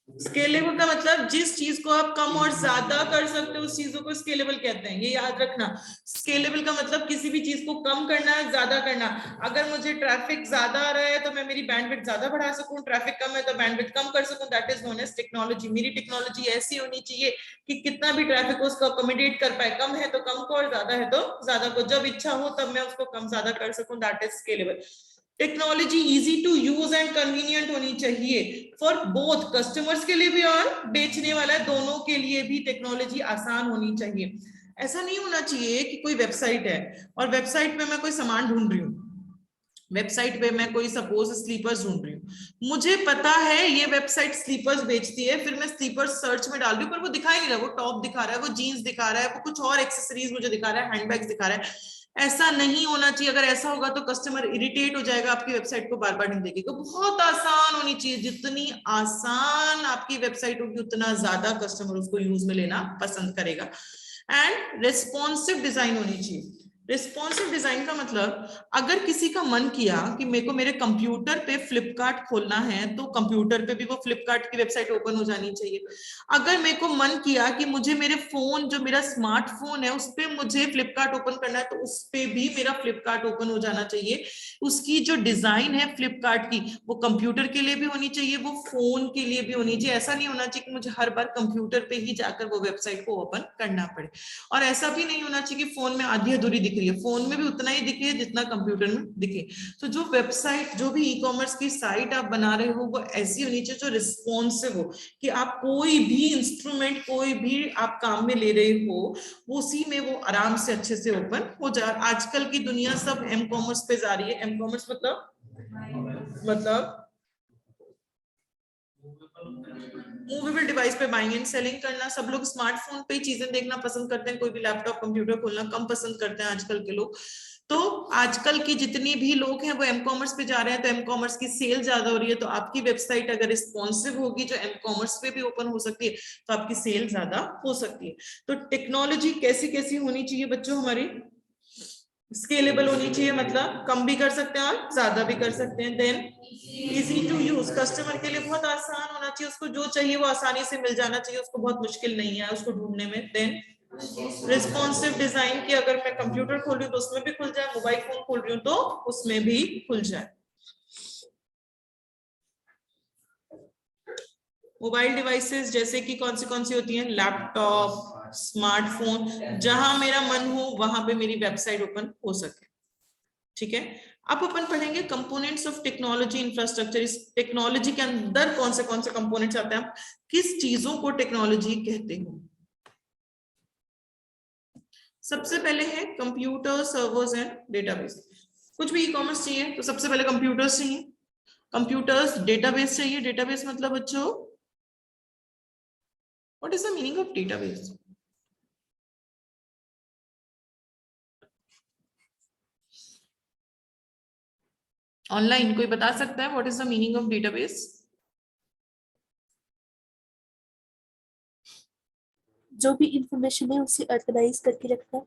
स्केलेबल का मतलब जिस चीज को आप कम और ज्यादा कर सकते हो उस चीजों को स्केलेबल कहते हैं, ये याद रखना। स्केलेबल का मतलब किसी भी चीज को कम करना है, ज्यादा करना। अगर मुझे ट्रैफिक ज्यादा आ रहा है तो मैं मेरी बैंडविड्थ ज्यादा बढ़ा सकूं, ट्रैफिक कम है तो बैंडविड्थ कम कर सकूं, that is known as technology. मेरी टेक्नोलॉजी ऐसी होनी चाहिए कि कितना भी ट्रैफिक हो उसको अकोमोडेट कर पाए, कम है तो कम को और ज्यादा है तो ज्यादा को, जब इच्छा हो तब मैं उसको कम ज्यादा कर सकूं, that is scalable. Technology easy to use and convenient होनी चाहिए फॉर बोथ, कस्टमर्स के लिए भी और बेचने वाला है दोनों के लिए भी टेक्नोलॉजी आसान होनी चाहिए। ऐसा नहीं होना चाहिए कि कोई वेबसाइट है और वेबसाइट पे मैं कोई सामान ढूंढ रही हूँ, वेबसाइट पे मैं कोई सपोज स्लीपर्स ढूंढ रही हूँ, मुझे पता है ये वेबसाइट स्लीपर्स बेचती है, फिर मैं स्लीपर्स सर्च में डाल रही हूँ पर वो दिखा ही नहीं रहा, वो टॉप दिखा रहा है, वो जीन्स दिखा रहा है, वो कुछ और एक्सेसरीज मुझे दिखा रहा है, हैंडबैग्स दिखा रहा है। ऐसा नहीं होना चाहिए। अगर ऐसा होगा तो कस्टमर इरिटेट हो जाएगा, आपकी वेबसाइट को बार बार नहीं देखेगा। बहुत आसान होनी चाहिए, जितनी आसान आपकी वेबसाइट होगी उतना ज्यादा कस्टमर उसको यूज में लेना पसंद करेगा। एंड रिस्पॉन्सिव डिजाइन होनी चाहिए। रिस्पॉन्सिव डिजाइन का मतलब, अगर किसी का मन किया कि मेरे को मेरे कंप्यूटर पे फ्लिपकार्ट खोलना है तो कंप्यूटर पे भी वो फ्लिपकार्ट की वेबसाइट ओपन हो जानी चाहिए। अगर मेरे को मन किया कि मुझे मेरे फोन, जो मेरा स्मार्टफोन है उस पे मुझे फ्लिपकार्ट ओपन करना है तो उस पे भी मेरा फ्लिपकार्ट ओपन हो जाना चाहिए। उसकी जो डिजाइन है फ्लिपकार्ट की वो कंप्यूटर के लिए भी होनी चाहिए, वो फोन के लिए भी होनी चाहिए। ऐसा नहीं होना चाहिए कि मुझे हर बार कंप्यूटर पे ही जाकर वो वेबसाइट को ओपन करना पड़े, और ऐसा भी नहीं होना चाहिए कि फोन में आधी अधूरी दिख रही है, फोन में भी उतना ही दिखे जितना कंप्यूटर में दिखे। तो जो वेबसाइट, जो भी ई कॉमर्स की साइट आप बना रहे हो वो ऐसी होनी चाहिए जो रिस्पॉन्सिव हो, कि आप कोई भी इंस्ट्रूमेंट, कोई भी आप काम में ले रहे हो उसी में वो आराम से अच्छे से ओपन हो जाए। आजकल की दुनिया सब एम कॉमर्स पे जा रही है। एम कॉमर्स मतलब मूवेबल डिवाइस पे बाइंग एंड सेलिंग करना। सब लोग स्मार्टफोन पे ही चीजें देखना पसंद करते हैं, कोई भी लैपटॉप कंप्यूटर खोलना कम पसंद करते हैं आजकल के लोग। तो आजकल की जितनी भी लोग हैं वो एम कॉमर्स पे जा रहे हैं, तो एम कॉमर्स की सेल ज्यादा हो रही है। तो आपकी वेबसाइट अगर रिस्पॉन्सिव होगी, जो एम कॉमर्स पे भी ओपन हो सकती है, तो आपकी सेल ज्यादा हो सकती है। तो टेक्नोलॉजी कैसी कैसी होनी चाहिए बच्चों हमारी? स्केलेबल होनी चाहिए, मतलब कम भी कर सकते हैं और ज्यादा भी कर सकते हैं। Then easy to use, customer के लिए बहुत आसान होना चाहिए, उसको जो चाहिए वो आसानी से मिल जाना चाहिए, उसको बहुत मुश्किल नहीं है उसको ढूंढने में। देन रिस्पॉन्सिव डिजाइन, की अगर मैं कंप्यूटर खोल रही हूँ तो उसमें भी खुल जाए, मोबाइल फोन खोल रही हूँ तो उसमें भी खुल जाए। मोबाइल डिवाइसेस जैसे कि कौन सी होती हैं? लैपटॉप, स्मार्टफोन, जहां मेरा मन हो वहां पे मेरी वेबसाइट ओपन हो सके। ठीक है, अब अपन पढ़ेंगे कंपोनेंट्स ऑफ टेक्नोलॉजी इंफ्रास्ट्रक्चर। इस टेक्नोलॉजी के अंदर कौन से कंपोनेंट्स आते हैं, किस चीजों को टेक्नोलॉजी कहते हो। सबसे पहले है कंप्यूटर, सर्वर्स एंड डेटाबेस। कुछ भी ई कॉमर्स चाहिए तो सबसे पहले कंप्यूटर्स चाहिए, कंप्यूटर्स, डेटाबेस चाहिए। डेटाबेस मतलब बच्चों, what is the meaning of database? Online कोई बता सकता है what is the meaning of database? जो भी इंफॉर्मेशन है उसे ऑर्गेनाइज करके रखना।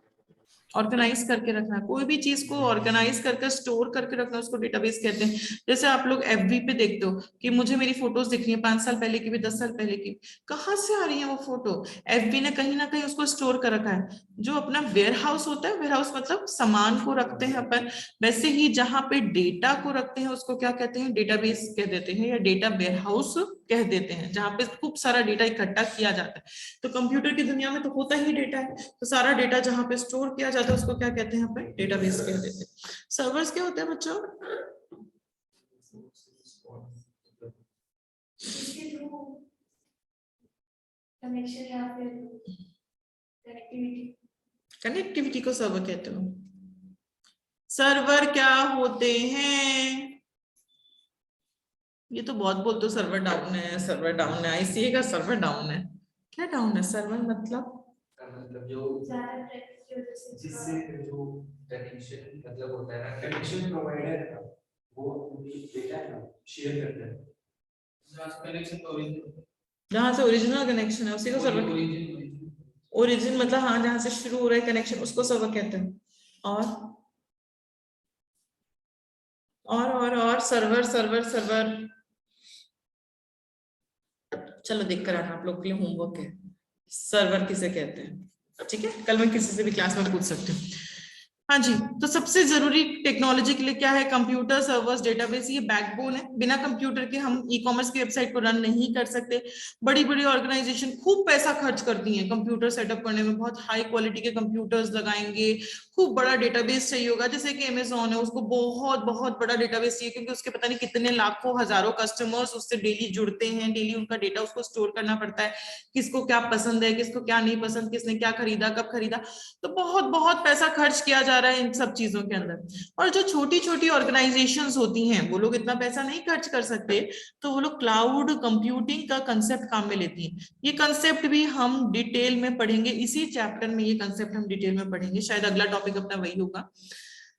ऑर्गेनाइज करके रखना, कोई भी चीज को ऑर्गेनाइज करके स्टोर करके रखना, उसको डेटाबेस कहते हैं। जैसे आप लोग एफबी पे देखते हो कि मुझे मेरी फोटोज दिख रही है 5 साल पहले की भी, 10 साल पहले की, कहाँ से आ रही है वो फोटो? एफबी ने कहीं ना कहीं उसको स्टोर कर रखा है। जो अपना वेयर हाउस होता है, वेयर हाउस मतलब सामान को रखते हैं अपन, वैसे ही जहां पे डेटा को रखते हैं उसको क्या कहते हैं? डेटाबेस कह देते हैं, या डेटा वेयर हाउस कह देते हैं, जहां पे खूब सारा डेटा इकट्ठा किया जाता है। तो कंप्यूटर की दुनिया में तो होता ही डेटा है, तो सारा डेटा जहां पे स्टोर किया जाता है उसको क्या कहते हैं? अपन डेटाबेस कह देते हैं। सर्वर्स क्या होते हैं बच्चों? इसके थ्रू कनेक्शन या फिर कनेक्टिविटी, कनेक्टिविटी को सर्वर कहते हो। सर्वर क्या होते हैं? ये तो बहुत बोलते हो सर्वर डाउन है, सर्वर डाउन है, आईसीए का सर्वर डाउन है। क्या डाउन है? सर्वर मतलब जो ज्यादा ट्रैफिक की वजह से जिससे जो कनेक्शन मतलब होता है ना, कनेक्शन प्रोवाइडर है वो अपनी डेटा है शेयर करता है, जहां से ओरिजिनल कनेक्शन है उसी को सर्वर। ओरिजिन मतलब हाँ, जहां से शुरू हो रहा है कनेक्शन उसको सर्वर कहते हैं। और सर्वर सर्वर सर्वर, चलो देख कर आना, आप लोग के लिए होमवर्क है, सर्वर किसे कहते हैं। ठीक है, कल मैं किसी से भी क्लास में पूछ सकती हूँ। हाँ जी, तो सबसे जरूरी टेक्नोलॉजी के लिए क्या है? कंप्यूटर, सर्वर्स, डेटाबेस, ये बैकबोन है। बिना कंप्यूटर के हम ई कॉमर्स की वेबसाइट को रन नहीं कर सकते। बड़ी बड़ी ऑर्गेनाइजेशन खूब पैसा खर्च करती हैं कंप्यूटर सेटअप करने में, बहुत हाई क्वालिटी के कंप्यूटर्स लगाएंगे, खूब बड़ा डेटाबेस चाहिए होगा। जैसे कि अमेजोन है, उसको बहुत बहुत बड़ा डेटाबेस चाहिए, क्योंकि उसके पता नहीं कितने लाखों हजारों कस्टमर्स उससे डेली जुड़ते हैं, डेली उनका डेटा उसको स्टोर करना पड़ता है, किसको क्या पसंद है, किसको क्या नहीं पसंद, किसने क्या खरीदा, कब खरीदा। तो बहुत बहुत पैसा खर्च किया जा रहा है इन सब चीजों के अंदर। और जो छोटी छोटी ऑर्गेनाइजेशंस होती हैं वो लोग इतना पैसा नहीं खर्च कर सकते, तो वो लोग क्लाउड कंप्यूटिंग का कंसेप्ट काम में लेती हैं। ये कंसेप्ट भी हम डिटेल में पढ़ेंगे इसी चैप्टर में, ये कंसेप्ट हम डिटेल में पढ़ेंगे, शायद अगला टॉपिक अपना वही होगा।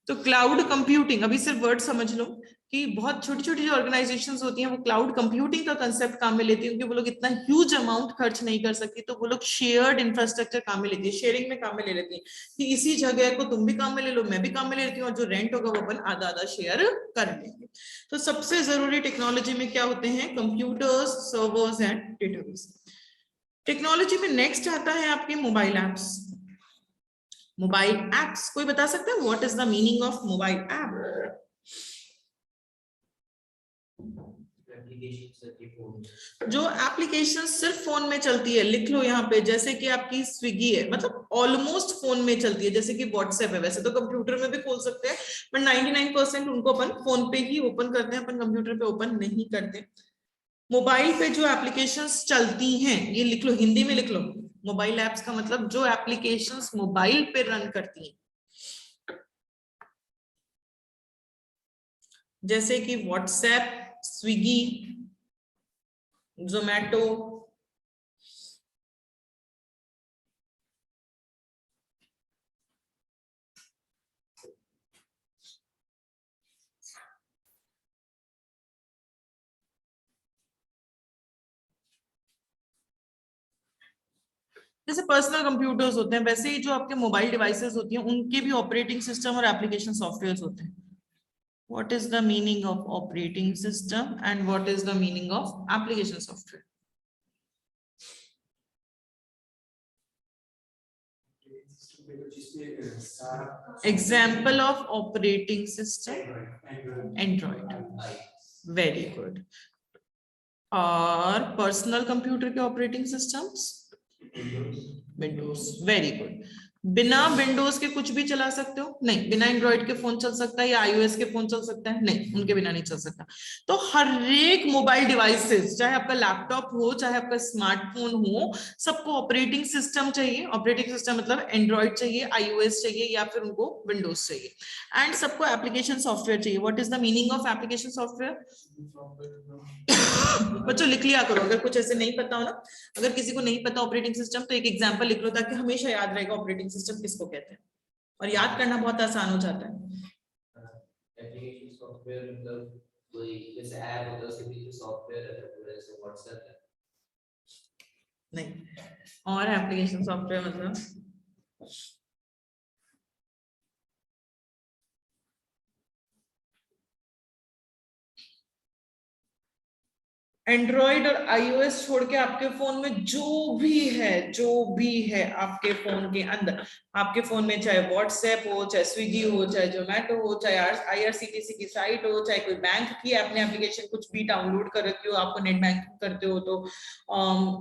तो क्लाउड कंप्यूटिंग, अभी सिर्फ वर्ड समझ लो कि बहुत छोटी छोटी जो ऑर्गेनाइजेशंस होती हैं वो क्लाउड कंप्यूटिंग का कंसेप्ट काम में लेती हैं, क्योंकि वो लोग इतना ह्यूज अमाउंट खर्च नहीं कर सकती, तो वो लोग शेयर्ड इंफ्रास्ट्रक्चर काम में लेती है, शेयरिंग में काम में ले लेती है, कि इसी जगह को तुम भी काम में ले लो, मैं भी काम में ले लेती हूँ, और जो रेंट होगा वो अपन आधा आधा शेयर कर लेंगे। तो सबसे जरूरी टेक्नोलॉजी में क्या होते हैं? Computers, servers and database. Technology में नेक्स्ट आता है आपके मोबाइल एप्स। मोबाइल एप्स, कोई बता सकता है what is the meaning of mobile app? जो एप्लीकेशन सिर्फ फोन में चलती है, लिख लो यहाँ पे, जैसे कि आपकी स्विगी है, मतलब ऑलमोस्ट फोन में चलती है, जैसे कि व्हाट्सएप है, वैसे तो कंप्यूटर में भी खोल सकते हैं, पर 99% उनको अपन फोन पे ही ओपन करते हैं, अपन कंप्यूटर पे ओपन नहीं करते। मोबाइल पे जो एप्लीकेशंस चलती हैं, ये लिख लो, हिंदी में लिख लो, मोबाइल एप्स का मतलब जो एप्लीकेशंस मोबाइल पे रन करती हैं, जैसे कि व्हाट्सएप, स्विगी, जोमेटो, जैसे पर्सनल कंप्यूटर्स होते हैं, वैसे ही जो आपके मोबाइल डिवाइसेस होती हैं उनके भी ऑपरेटिंग सिस्टम और एप्लीकेशन सॉफ्टवेयर्स होते हैं। What is the meaning of operating system and what is the meaning of application software? Example of operating system, Android. Very good. और पर्सनल कंप्यूटर के operating systems, Windows. Very good. बिना Windows के कुछ भी चला सकते हो? नहीं। बिना एंड्रॉइड के फोन चल सकता है या iOS के फोन चल सकता है? नहीं, उनके बिना नहीं चल सकता। तो हर एक मोबाइल डिवाइसेस, चाहे आपका लैपटॉप हो, चाहे आपका स्मार्टफोन हो, सबको ऑपरेटिंग सिस्टम चाहिए। ऑपरेटिंग सिस्टम मतलब एंड्रॉइड चाहिए, iOS चाहिए या फिर उनको विंडोज चाहिए। एंड सबको एप्लीकेशन सॉफ्टवेयर चाहिए। What is the meaning of application software? बच्चों लिख लिया करो, अगर कुछ ऐसे नहीं पता हो ना, अगर किसी को नहीं पता ऑपरेटिंग सिस्टम, तो एक एग्जांपल लिख लो ताकि हमेशा याद रहेगा ऑपरेटिंग सिस्टम किसको कहते हैं, और याद करना बहुत आसान हो जाता है। एप्लीकेशन सॉफ्टवेयर मतलब कोई जैसे ऐप होता है उसके पीछे सॉफ्टवेयर है, जैसे व्हाट्सएप है? नहीं। और एप्लीकेशन सॉफ्टवेयर मतलब एंड्रॉइड और iOS छोड़ के आपके फोन में जो भी है आपके फोन के अंदर, आपके फोन में चाहे व्हाट्सएप हो, चाहे स्विगी हो, चाहे जोमेटो हो, चाहे IRCTC की साइट हो, चाहे कोई बैंक की आपने एप्लीकेशन कुछ भी डाउनलोड कर रखी हो, आपको नेट बैंकिंग करते हो तो,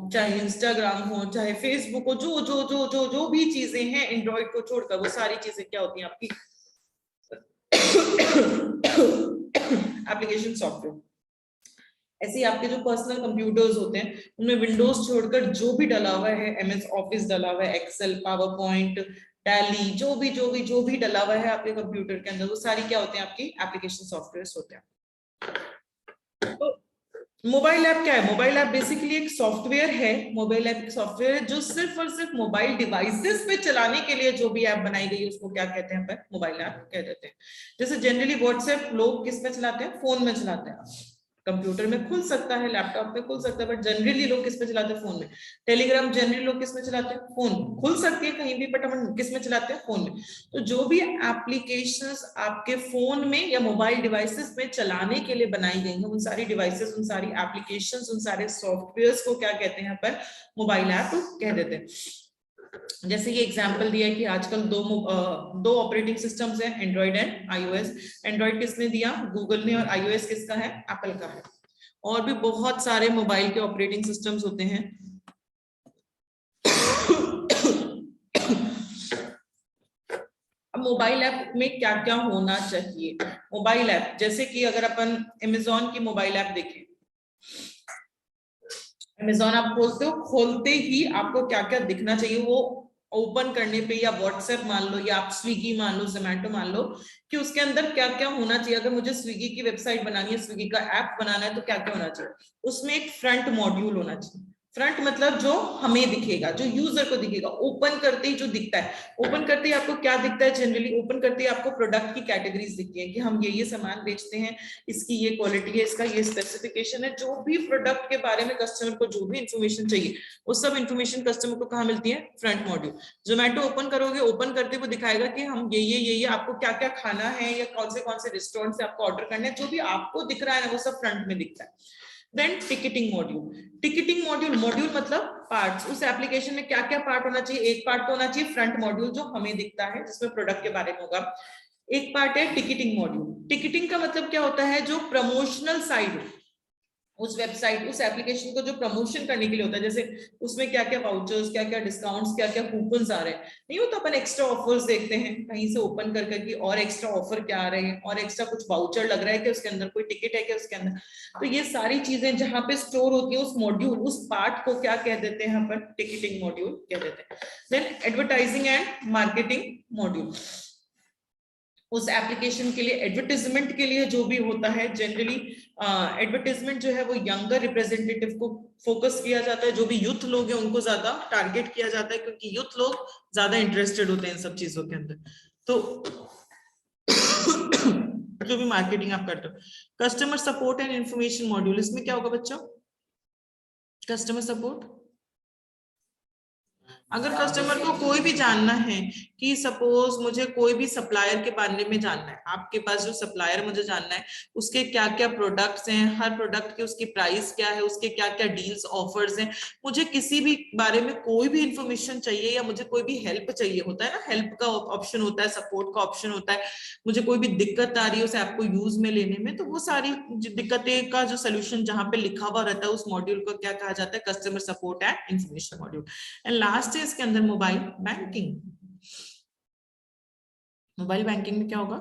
चाहे इंस्टाग्राम हो, चाहे फेसबुक हो, जो जो जो जो जो भी चीजें हैं एंड्रॉइड को छोड़कर, वो सारी चीजें क्या होती हैं आपकी एप्लीकेशन सॉफ्टवेयर। ऐसे ही आपके जो पर्सनल कंप्यूटर्स होते हैं उनमें विंडोज छोड़कर जो भी डला हुआ है, MS ऑफिस डला हुआ है, एक्सेल, पावर पॉइंट, टैली, जो भी डला हुआ है आपके कंप्यूटर के अंदर, वो सारी क्या होते हैं? आपकी एप्लीकेशन सॉफ्टवेयर्स होते हैं। तो मोबाइल ऐप क्या है? मोबाइल ऐप बेसिकली एक सॉफ्टवेयर है। मोबाइल ऐप एक सॉफ्टवेयर है जो सिर्फ और सिर्फ मोबाइल डिवाइसेस पे चलाने के लिए जो भी ऐप बनाई गई है उसको क्या कहते हैं? मोबाइल ऐप कह देते हैं। जैसे जनरली व्हाट्सएप लोग किस में चलाते हैं? फोन में चलाते हैं। कंप्यूटर में खुल सकता है, लैपटॉप में खुल सकता है, बट जनरली लोग किस में चलाते हैं? फोन में। टेलीग्राम जनरली लोग किस में चलाते हैं? फोन। खुल सकती है कहीं भी, बट हम किस में चलाते हैं? फोन में। तो जो भी एप्लीकेशंस आपके फोन में या मोबाइल डिवाइसेस में चलाने के लिए बनाई गई हैं, उन सारी डिवाइसेस, उन सारी एप्लीकेशंस, उन सारे सॉफ्टवेयर्स को क्या कहते हैं? पर मोबाइल ऐप कह देते हैं। जैसे ये एग्जांपल दिया है कि आजकल दो ऑपरेटिंग सिस्टम्स हैं, एंड्रॉइड एंड iOS। एंड्रॉइड किसने दिया? गूगल ने। और iOS किसका है? एप्पल का है। और भी बहुत सारे मोबाइल के ऑपरेटिंग सिस्टम्स होते हैं। अब मोबाइल ऐप में क्या क्या होना चाहिए? मोबाइल ऐप जैसे कि अगर अपन अमेज़न की मोबाइल ऐप देखें, अमेज़न आप खोलते हो, खोलते ही आपको क्या क्या दिखना चाहिए? वो ओपन करने पे, या व्हाट्सएप मान लो, या आप स्विगी मान लो, जोमेटो मान लो, कि उसके अंदर क्या क्या होना चाहिए। अगर मुझे स्विगी की वेबसाइट बनानी है, स्विगी का ऐप बनाना है, तो क्या क्या होना चाहिए? उसमें एक फ्रंट मॉड्यूल होना चाहिए। फ्रंट मतलब जो हमें दिखेगा, जो यूजर को दिखेगा, ओपन करते ही जो दिखता है। ओपन करते ही आपको क्या दिखता है? जनरली ओपन करते ही आपको प्रोडक्ट की कैटेगरीज दिखती है कि हम ये सामान बेचते हैं, इसकी ये क्वालिटी है, इसका ये स्पेसिफिकेशन है। जो भी प्रोडक्ट के बारे में कस्टमर को जो भी इंफॉर्मेशन चाहिए, वो सब इंफॉर्मेशन कस्टमर को कहाँ मिलती है? Front module. जोमेटो ओपन करोगे, ओपन करते हुए दिखाएगा कि हम ये आपको क्या क्या खाना है, या कौन से रेस्टोरेंट से आपको ऑर्डर करना है। जो भी आपको दिख रहा है ना, वो सब फ्रंट में दिखता है। Then ticketing module. मॉड्यूल मतलब पार्ट्स। उस एप्लीकेशन में क्या क्या पार्ट होना चाहिए? एक पार्ट तो होना चाहिए फ्रंट मॉड्यूल जो हमें दिखता है, जिसमें प्रोडक्ट के बारे में होगा। एक पार्ट है टिकटिंग मॉड्यूल। टिकटिंग का मतलब क्या होता है? जो प्रमोशनल साइड, उस वेबसाइट उस एप्लीकेशन को जो प्रमोशन करने के लिए होता है, जैसे उसमें क्या क्या वाउचर्स, क्या क्या डिस्काउंट्स, क्या क्या कूपन्स आ रहे हैं, नहीं हो तो अपन एक्स्ट्रा ऑफर्स देखते हैं कहीं से ओपन कर करके, और एक्स्ट्रा ऑफर क्या आ रहे हैं, और एक्स्ट्रा कुछ वाउचर लग रहा है कि उसके अंदर, कोई टिकट है कि उसके अंदर। तो ये सारी चीजें जहां पे स्टोर होती है, उस मॉड्यूल, उस पार्ट को क्या कह देते हैं अपन, टिकटिंग मॉड्यूल कह देते हैं। Then advertising and marketing module, उस एप्लीकेशन के लिए एडवर्टाइजमेंट के लिए जो भी होता है, जनरली एडवर्टाइजमेंट जो है वो यंगर रिप्रेजेंटेटिव को फोकस किया जाता है, जो भी यूथ लोग हैं उनको ज्यादा टारगेट किया जाता है, क्योंकि यूथ लोग ज्यादा इंटरेस्टेड होते हैं इन सब चीजों के अंदर। तो जो भी मार्केटिंग आप करते हो। Customer support and information module, इसमें क्या होगा बच्चों, कस्टमर सपोर्ट, अगर कस्टमर को कोई भी जानना है कि सपोज मुझे कोई भी सप्लायर के बारे में जानना है, आपके पास जो सप्लायर मुझे जानना है उसके क्या क्या प्रोडक्ट्स हैं, हर प्रोडक्ट की उसकी प्राइस क्या है, उसके क्या क्या डील्स ऑफर्स हैं, मुझे किसी भी बारे में कोई भी इंफॉर्मेशन चाहिए या मुझे कोई भी हेल्प चाहिए, होता है ना, हेल्प का ऑप्शन होता है, सपोर्ट का ऑप्शन होता है, मुझे कोई भी दिक्कत आ रही है उस ऐप को यूज में लेने में, तो वो सारी दिक्कतें का जो सोल्यूशन जहां पे लिखा हुआ रहता है उस मॉड्यूल को क्या कहा जाता है, customer support and information module. And last है इसके अंदर मोबाइल बैंकिंग। मोबाइल बैंकिंग में क्या होगा,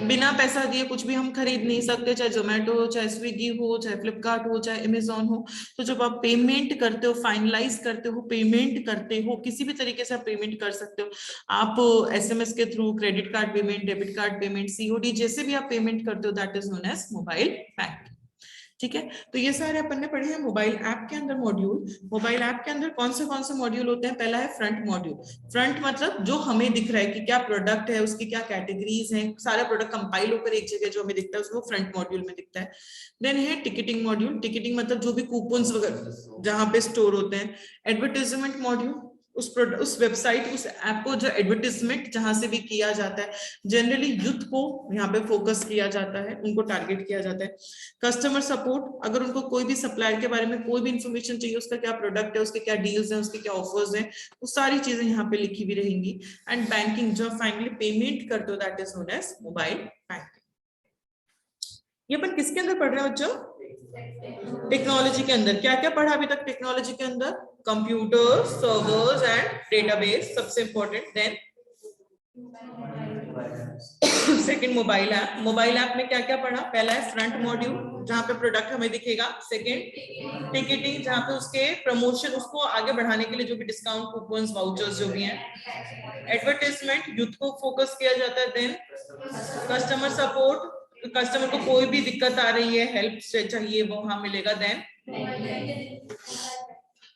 बिना पैसा दिए कुछ भी हम खरीद नहीं सकते, चाहे जोमेटो हो, चाहे स्विगी हो, चाहे फ्लिपकार्ट हो, चाहे अमेजोन हो। तो जब आप पेमेंट करते हो, फाइनलाइज करते हो, पेमेंट करते हो, किसी भी तरीके से आप पेमेंट कर सकते हो, आप एसएमएस के through, credit card payment, debit card payment, COD, जैसे भी आप पेमेंट करते हो, that is known as mobile banking. ठीक है, तो ये सारे अपन ने पढ़े हैं मोबाइल ऐप के अंदर मॉड्यूल। मोबाइल ऐप के अंदर कौन से मॉड्यूल होते हैं, पहला है फ्रंट मॉड्यूल। फ्रंट मतलब जो हमें दिख रहा है कि क्या प्रोडक्ट है, उसकी क्या कैटेगरीज हैं, सारा प्रोडक्ट कंपाइल होकर एक जगह जो हमें दिखता है उसको फ्रंट मॉड्यूल में दिखता है। देन है टिकटिंग मॉड्यूल। टिकटिंग मतलब जो भी कूपन्स वगैरह जहां पे स्टोर होते हैं। एडवर्टाइजमेंट मॉड्यूल, उस वेबसाइट, उस ऐप को जो एडवर्टाइजमेंट जहां से भी किया जाता है, जनरली यूथ को यहाँ पे फोकस किया जाता है, उनको टारगेट किया जाता है। कस्टमर सपोर्ट, अगर उनको कोई भी सप्लायर के बारे में कोई भी इंफॉर्मेशन चाहिए, उसका क्या प्रोडक्ट है, उसके क्या डील्स हैं, उसके क्या ऑफर्स हैं, वो सारी चीजें यहाँ पे लिखी हुई रहेंगी। एंड बैंकिंग, जो फाइनली पेमेंट करते हो, that is known as mobile banking. ये अपन किसके अंदर पढ़ रहे हैं बच्चों, टेक्नोलॉजी के अंदर। क्या क्या पढ़ा अभी तक टेक्नोलॉजी के अंदर, कंप्यूटर, सर्वर्स एंड डेटाबेस, सबसे important. Then second mobile app. Mobile app में क्या क्या पढ़ा, पहला है फ्रंट मॉड्यूल जहां पे प्रोडक्ट हमें दिखेगा। सेकंड टिकटिंग, जहां पे उसके प्रमोशन, उसको आगे बढ़ाने के लिए जो भी डिस्काउंट, कूपन्स, वाउचर्स जो भी हैं। एडवर्टाइजमेंट, यूथ को फोकस किया जाता है। देन कस्टमर सपोर्ट, कस्टमर को कोई भी दिक्कत आ रही है, हेल्प चाहिए, वो वहां मिलेगा। Then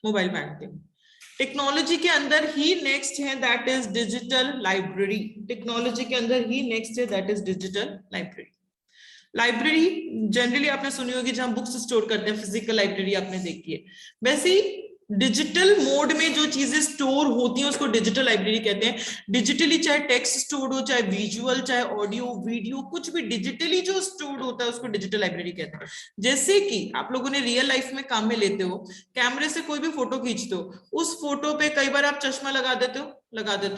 mobile banking. टेक्नोलॉजी के अंदर ही नेक्स्ट है that is digital library. Technology के अंदर ही नेक्स्ट है that is digital library. Library generally आपने सुनी होगी जहां बुक्स स्टोर करते हैं, फिजिकल लाइब्रेरी आपने देखी है। वैसे ही डिजिटल मोड में जो चीजें स्टोर होती हैं उसको डिजिटल लाइब्रेरी कहते हैं। डिजिटली चाहे टेक्स्ट स्टोर्ड हो, चाहे विजुअल, चाहे ऑडियो वीडियो, कुछ भी डिजिटली जो स्टोर्ड होता है उसको डिजिटल लाइब्रेरी कहते हैं। जैसे कि आप लोगों ने रियल लाइफ में काम में लेते हो, कैमरे से कोई भी फोटो खींचते हो, उस फोटो पे कई बार आप चश्मा लगा देते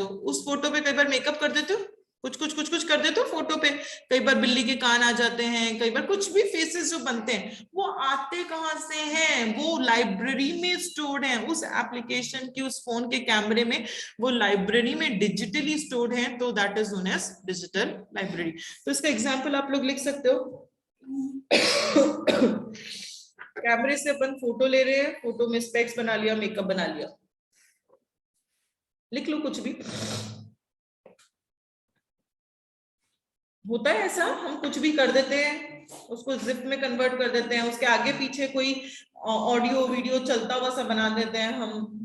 हो, उस फोटो पे कई बार मेकअप कर देते हो, कुछ कर देते हो फोटो पे, कई बार बिल्ली के कान आ जाते हैं, कई बार कुछ भी फेसेस जो बनते हैं वो आते कहां से हैं, वो लाइब्रेरी में स्टोर्ड हैं, उस एप्लीकेशन की, उस फोन के कैमरे में, वो लाइब्रेरी में डिजिटली स्टोर्ड हैं, तो that is known as digital library. तो इसका एग्जांपल आप लोग लिख सकते हो। कैमरे से अपन फोटो ले रहे हैं, फोटो में स्पेक्स बना लिया, मेकअप बना लिया, लिख लो कुछ भी। होता है ऐसा, हम कुछ भी कर देते हैं, उसको जिप में कन्वर्ट कर देते हैं, उसके आगे पीछे कोई ऑडियो वीडियो चलता हुआ सा बना देते हैं, हम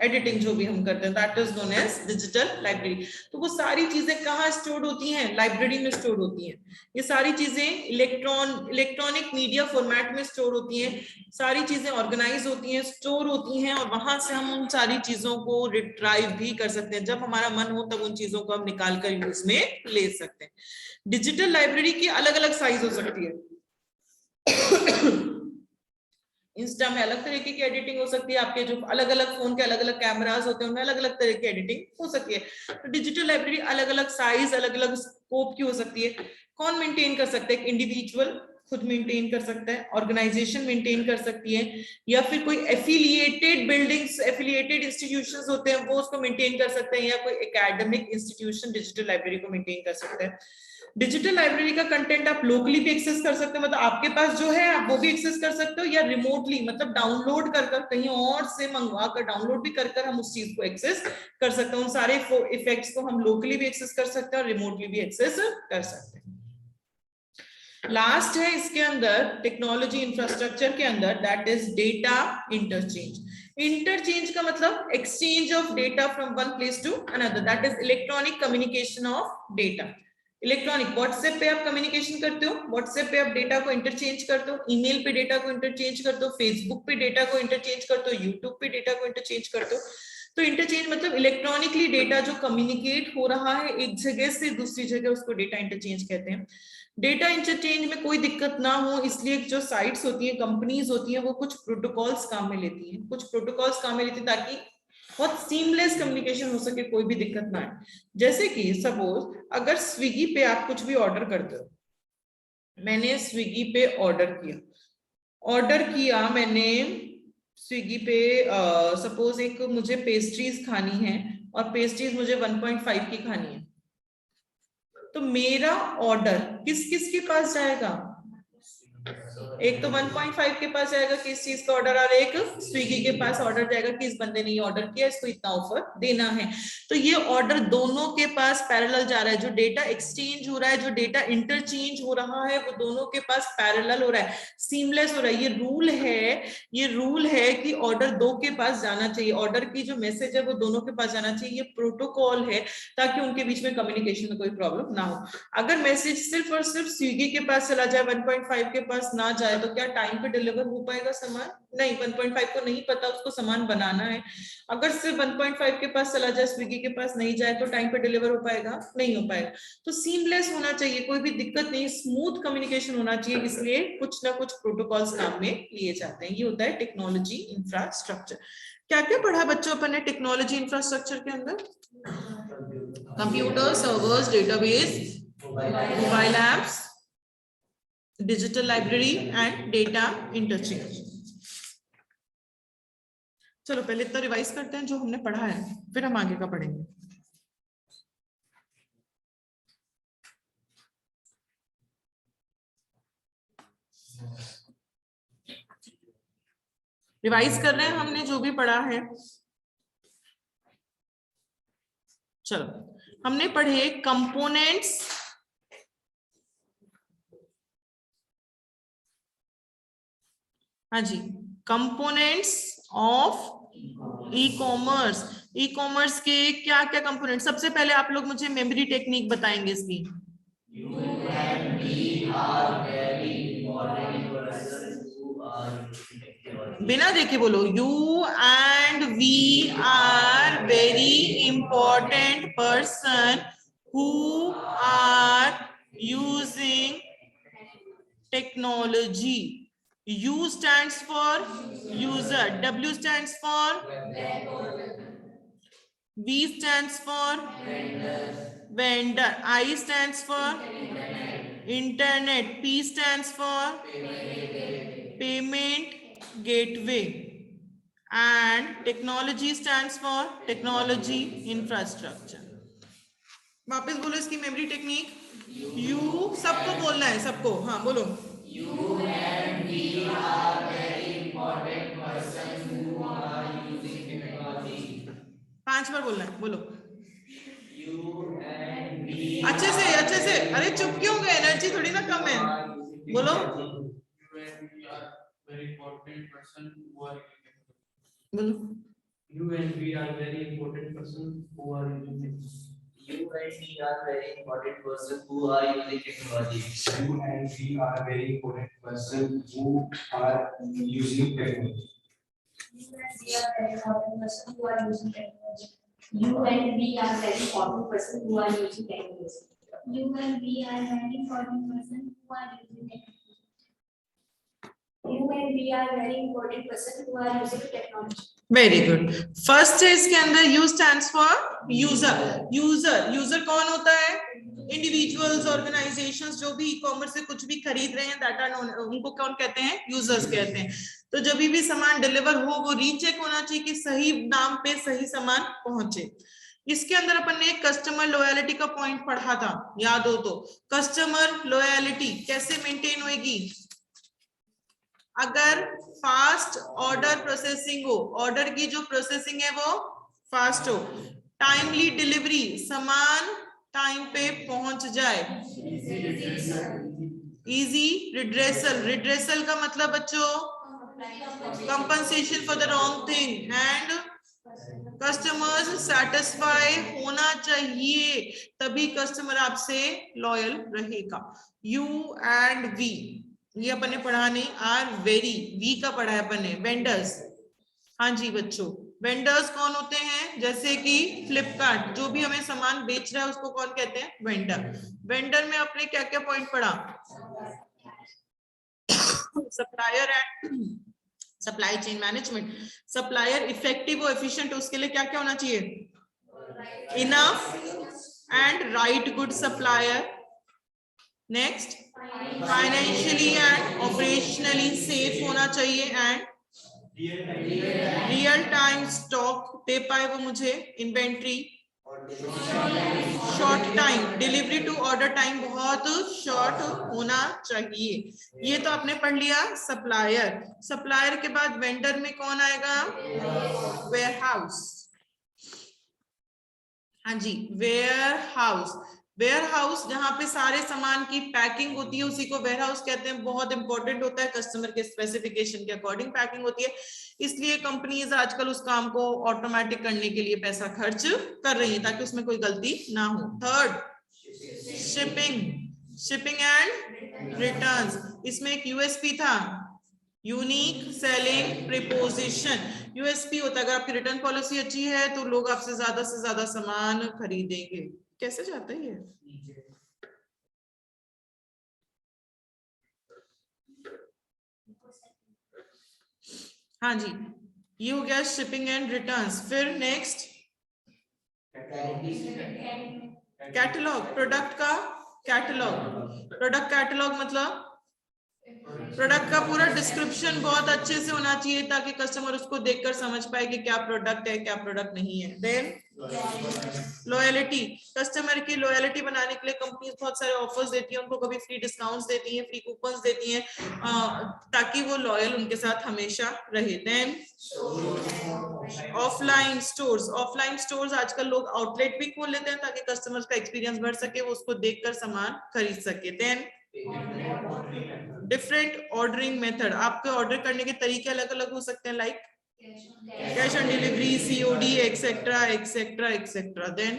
एडिटिंग जो भी हम करते हैं, that is known as digital library. तो वो सारी चीजें कहाँ स्टोर होती हैं, लाइब्रेरी में स्टोर होती हैं। ये सारी चीजें इलेक्ट्रॉनिक मीडिया फॉर्मेट में स्टोर होती हैं, सारी चीजें ऑर्गेनाइज होती हैं, स्टोर होती हैं, और वहां से हम उन सारी चीजों को रिट्राइव भी कर सकते हैं। जब हमारा मन हो तब उन चीजों को हम निकाल कर यूज में ले सकते हैं। डिजिटल लाइब्रेरी की अलग अलग साइज हो सकती है। इंस्टा में अलग तरीके की एडिटिंग हो सकती है, आपके जो अलग अलग फोन के अलग अलग कैमरास होते हैं उनमें अलग अलग तरह की एडिटिंग हो सकती है। तो डिजिटल लाइब्रेरी अलग अलग साइज, अलग अलग स्कोप की हो सकती है। कौन मेंटेन कर सकता है? एक इंडिविजुअल खुद मेंटेन कर सकता है, ऑर्गेनाइजेशन मेंटेन कर सकती है, या फिर कोई एफिलिएटेड बिल्डिंग्स, एफिलिएटेड इंस्टीट्यूशंस होते हैं वो उसको मेंटेन कर सकते हैं, या कोई एकेडमिक इंस्टीट्यूशन डिजिटल लाइब्रेरी को मेंटेन कर सकता है। डिजिटल लाइब्रेरी का कंटेंट आप लोकली भी एक्सेस कर सकते हो, मतलब आपके पास जो है आप वो भी एक्सेस कर सकते हो, या रिमोटली मतलब डाउनलोड कर कहीं और से मंगवा कर डाउनलोड भी कर हम उस चीज को एक्सेस कर सकते हैं। उन सारे इफेक्ट्स को हम लोकली भी एक्सेस कर सकते हैं और रिमोटली भी एक्सेस कर सकते हैं। लास्ट है इसके अंदर टेक्नोलॉजी इंफ्रास्ट्रक्चर के अंदर, that is data interchange. Interchange का मतलब exchange of data from one place to another, that is electronic communication of data. Electronic, WhatsApp पे आप कम्युनिकेशन करते हो, व्हाट्सएप पे आप डेटा को इंटरचेंज करते हो, ईमेल पे डेटा को इंटरचेंज करते हो, फेसबुक पे डेटा को इंटरचेंज करते हो, यूट्यूब पे डेटा को इंटरचेंज करते हो। तो इंटरचेंज मतलब इलेक्ट्रॉनिकली डेटा जो कम्युनिकेट हो रहा है एक जगह से दूसरी जगह, उसको डेटा इंटरचेंज कहते हैं। डेटा इंटरचेंज में कोई दिक्कत ना हो इसलिए जो साइट्स होती हैं, कंपनीज होती हैं, वो कुछ प्रोटोकॉल्स काम में लेती हैं, कुछ प्रोटोकॉल्स काम में लेती हैं ताकि बहुत सीमलेस कम्युनिकेशन हो सके, कोई भी दिक्कत ना आए। जैसे कि सपोज अगर स्विगी पे आप कुछ भी ऑर्डर करते हो, मैंने स्विगी पे ऑर्डर किया मैंने स्विगी पे सपोज एक मुझे पेस्ट्रीज खानी है और पेस्ट्रीज मुझे 1.5 की खानी है, तो मेरा ऑर्डर किस किस के पास जाएगा? एक तो 1.5 के पास जाएगा किस चीज का ऑर्डर, और एक स्विगी के पास ऑर्डर जाएगा कि इस बंदे ने ये ऑर्डर किया, इसको इतना ऑफर देना है। तो ये ऑर्डर दोनों के पास पैरेलल जा रहा है, जो डेटा एक्सचेंज हो रहा है, जो डेटा इंटरचेंज हो रहा है, वो दोनों के पास पैरेलल हो रहा है, सीमलेस हो रहा है। ये रूल है कि ऑर्डर दो के पास जाना चाहिए, ऑर्डर की जो मैसेज है वो दोनों के पास जाना चाहिए। ये प्रोटोकॉल है ताकि उनके बीच में कम्युनिकेशन में कोई प्रॉब्लम ना हो। अगर मैसेज सिर्फ और सिर्फ स्विगी के पास चला जाए, 1.5 के पास ना जाए, तो क्या टाइम पे डिलीवर हो पाएगा सामान? नहीं, 1.5 को नहीं पता उसको सामान बनाना है। अगर सिर्फ 1.5 के पास चला जाए, स्विगी के पास नहीं जाए, तो टाइम पे डिलीवर हो पाएगा? नहीं हो पाएगा। तो सीमलेस होना चाहिए, कोई भी दिक्कत नहीं, स्मूथ कम्युनिकेशन होना चाहिए, इसलिए कुछ ना कुछ प्रोटोकॉल्स काम में लिए जाते हैं। ये होता है टेक्नोलॉजी इंफ्रास्ट्रक्चर। क्या क्या पढ़ा बच्चों अपन ने टेक्नोलॉजी इंफ्रास्ट्रक्चर के अंदर? Computer, servers, database, mobile apps, digital library and data interchange. चलो पहले इतना रिवाइज करते हैं जो हमने पढ़ा है, फिर हम आगे का पढ़ेंगे। रिवाइज कर रहे हैं हमने जो भी पढ़ा है। चलो, हमने पढ़े कंपोनेंट्स, हाँ जी, components of e commerce. E commerce के क्या क्या कंपोनेंट? सबसे पहले आप लोग मुझे मेमोरी टेक्निक बताएंगे इसकी। बिना देखे बोलो, U and we are very important person who are using technology. U stands for user, W stands for V stands for vendor, I stands for internet, P stands for payment gateway, and technology stands for technology infrastructure. वापस बोलो इसकी memory technique. You सबको बोलना है, सबको, हाँ बोलो। You and we are very important persons who are using technology. 5 बार बोलना है, बोलो। You and we अच्छे से, अरे चुप क्यों गए? एनर्जी थोड़ी ना कम है, बोलो। You and we are very important person who are बोलो। You and we are very important person who are using technology. You and we are very important person who are using technology. You and we are very important person who are using technology. You and we are very important person who are using technology. You and we are very important person who are using technology. You and we are very important person who are using technology. You and we are very important person who are using technology. Very good. First है इसके अंदर you stands for user. User user कौन होता है? Individuals, organisations जो भी e commerce से कुछ भी खरीद रहे हैं, डाटा उनको कौन कहते हैं? यूजर्स कहते हैं. तो जब भी सामान डिलीवर हो वो रीचेक होना चाहिए कि सही नाम पे सही सामान पहुंचे. इसके अंदर अपन ने कस्टमर लॉयलिटी का पॉइंट पढ़ा था, याद हो तो. कस्टमर लॉयलिटी कैसे मेंटेन होगी? अगर फास्ट ऑर्डर प्रोसेसिंग हो, ऑर्डर की जो प्रोसेसिंग है वो फास्ट हो, टाइमली डिलीवरी, सामान टाइम पे पहुंच जाए, इजी रिड्रेसल. रिड्रेसल का मतलब बच्चों compensation for the wrong thing, and customers satisfy होना चाहिए, तभी कस्टमर आपसे लॉयल रहेगा. यू एंड वी, ये अपन ने पढ़ा नहीं. आर वेरी, वी का पढ़ा है अपन ने. वेंडर्स, हाँ जी बच्चों, वेंडर्स कौन होते हैं? जैसे कि फ्लिपकार्ट जो भी हमें सामान बेच रहा है उसको कौन कहते हैं? वेंडर. वेंडर में आपने क्या क्या पॉइंट पढ़ा? Supplier and supply chain management. Supplier effective और एफिशिएंट, उसके लिए क्या क्या होना चाहिए? Enough and right good supplier. Next, financially and operationally safe होना चाहिए, एंड रियल टाइम स्टॉक दे पाए वो मुझे. Inventory, short time delivery to order time बहुत शॉर्ट होना चाहिए. ये तो आपने पढ़ लिया सप्लायर. सप्लायर के बाद वेंडर में कौन आएगा? वेयरहाउस. हाँ जी, वेयरहाउस. वेयरहाउस जहां पे सारे सामान की पैकिंग होती है उसी को वेयरहाउस कहते हैं. बहुत इंपॉर्टेंट होता है, कस्टमर के स्पेसिफिकेशन के अकॉर्डिंग पैकिंग होती है, इसलिए कंपनीज आजकल उस काम को ऑटोमेटिक करने के लिए पैसा खर्च कर रही है ताकि उसमें कोई गलती ना हो. Third, shipping. Shipping and returns. इसमें एक यूएसपी था, यूनिक सेलिंग प्रीपोजिशन. यूएसपी होता है अगर आपकी रिटर्न पॉलिसी अच्छी है तो लोग आपसे से ज्यादा सामान खरीदेंगे. कैसे जाता है ये? हाँ जी, ये हो गया शिपिंग एंड रिटर्न्स. फिर नेक्स्ट, कैटलॉग. प्रोडक्ट का कैटलॉग. प्रोडक्ट कैटलॉग मतलब प्रोडक्ट का पूरा डिस्क्रिप्शन बहुत अच्छे से होना चाहिए ताकि कस्टमर उसको देखकर समझ पाए कि क्या प्रोडक्ट है क्या प्रोडक्ट नहीं है. Then loyalty. कस्टमर की लॉयलिटी बनाने के लिए कंपनीज बहुत सारे ऑफर्स देती है उनको, कभी फ्री डिस्काउंट्स देती हैं, फ्री कूपन्स देती हैं ताकि वो लॉयल उनके साथ हमेशा रहे. Then offline stores. Offline stores आजकल लोग आउटलेट भी खोल लेते हैं ताकि कस्टमर्स का एक्सपीरियंस बढ़ सके, वो उसको देखकर सामान खरीद सके. Then different ordering method. आपके ऑर्डर करने के तरीके अलग अलग हो सकते हैं, like cash on delivery, COD, etcetera etcetera etcetera. Then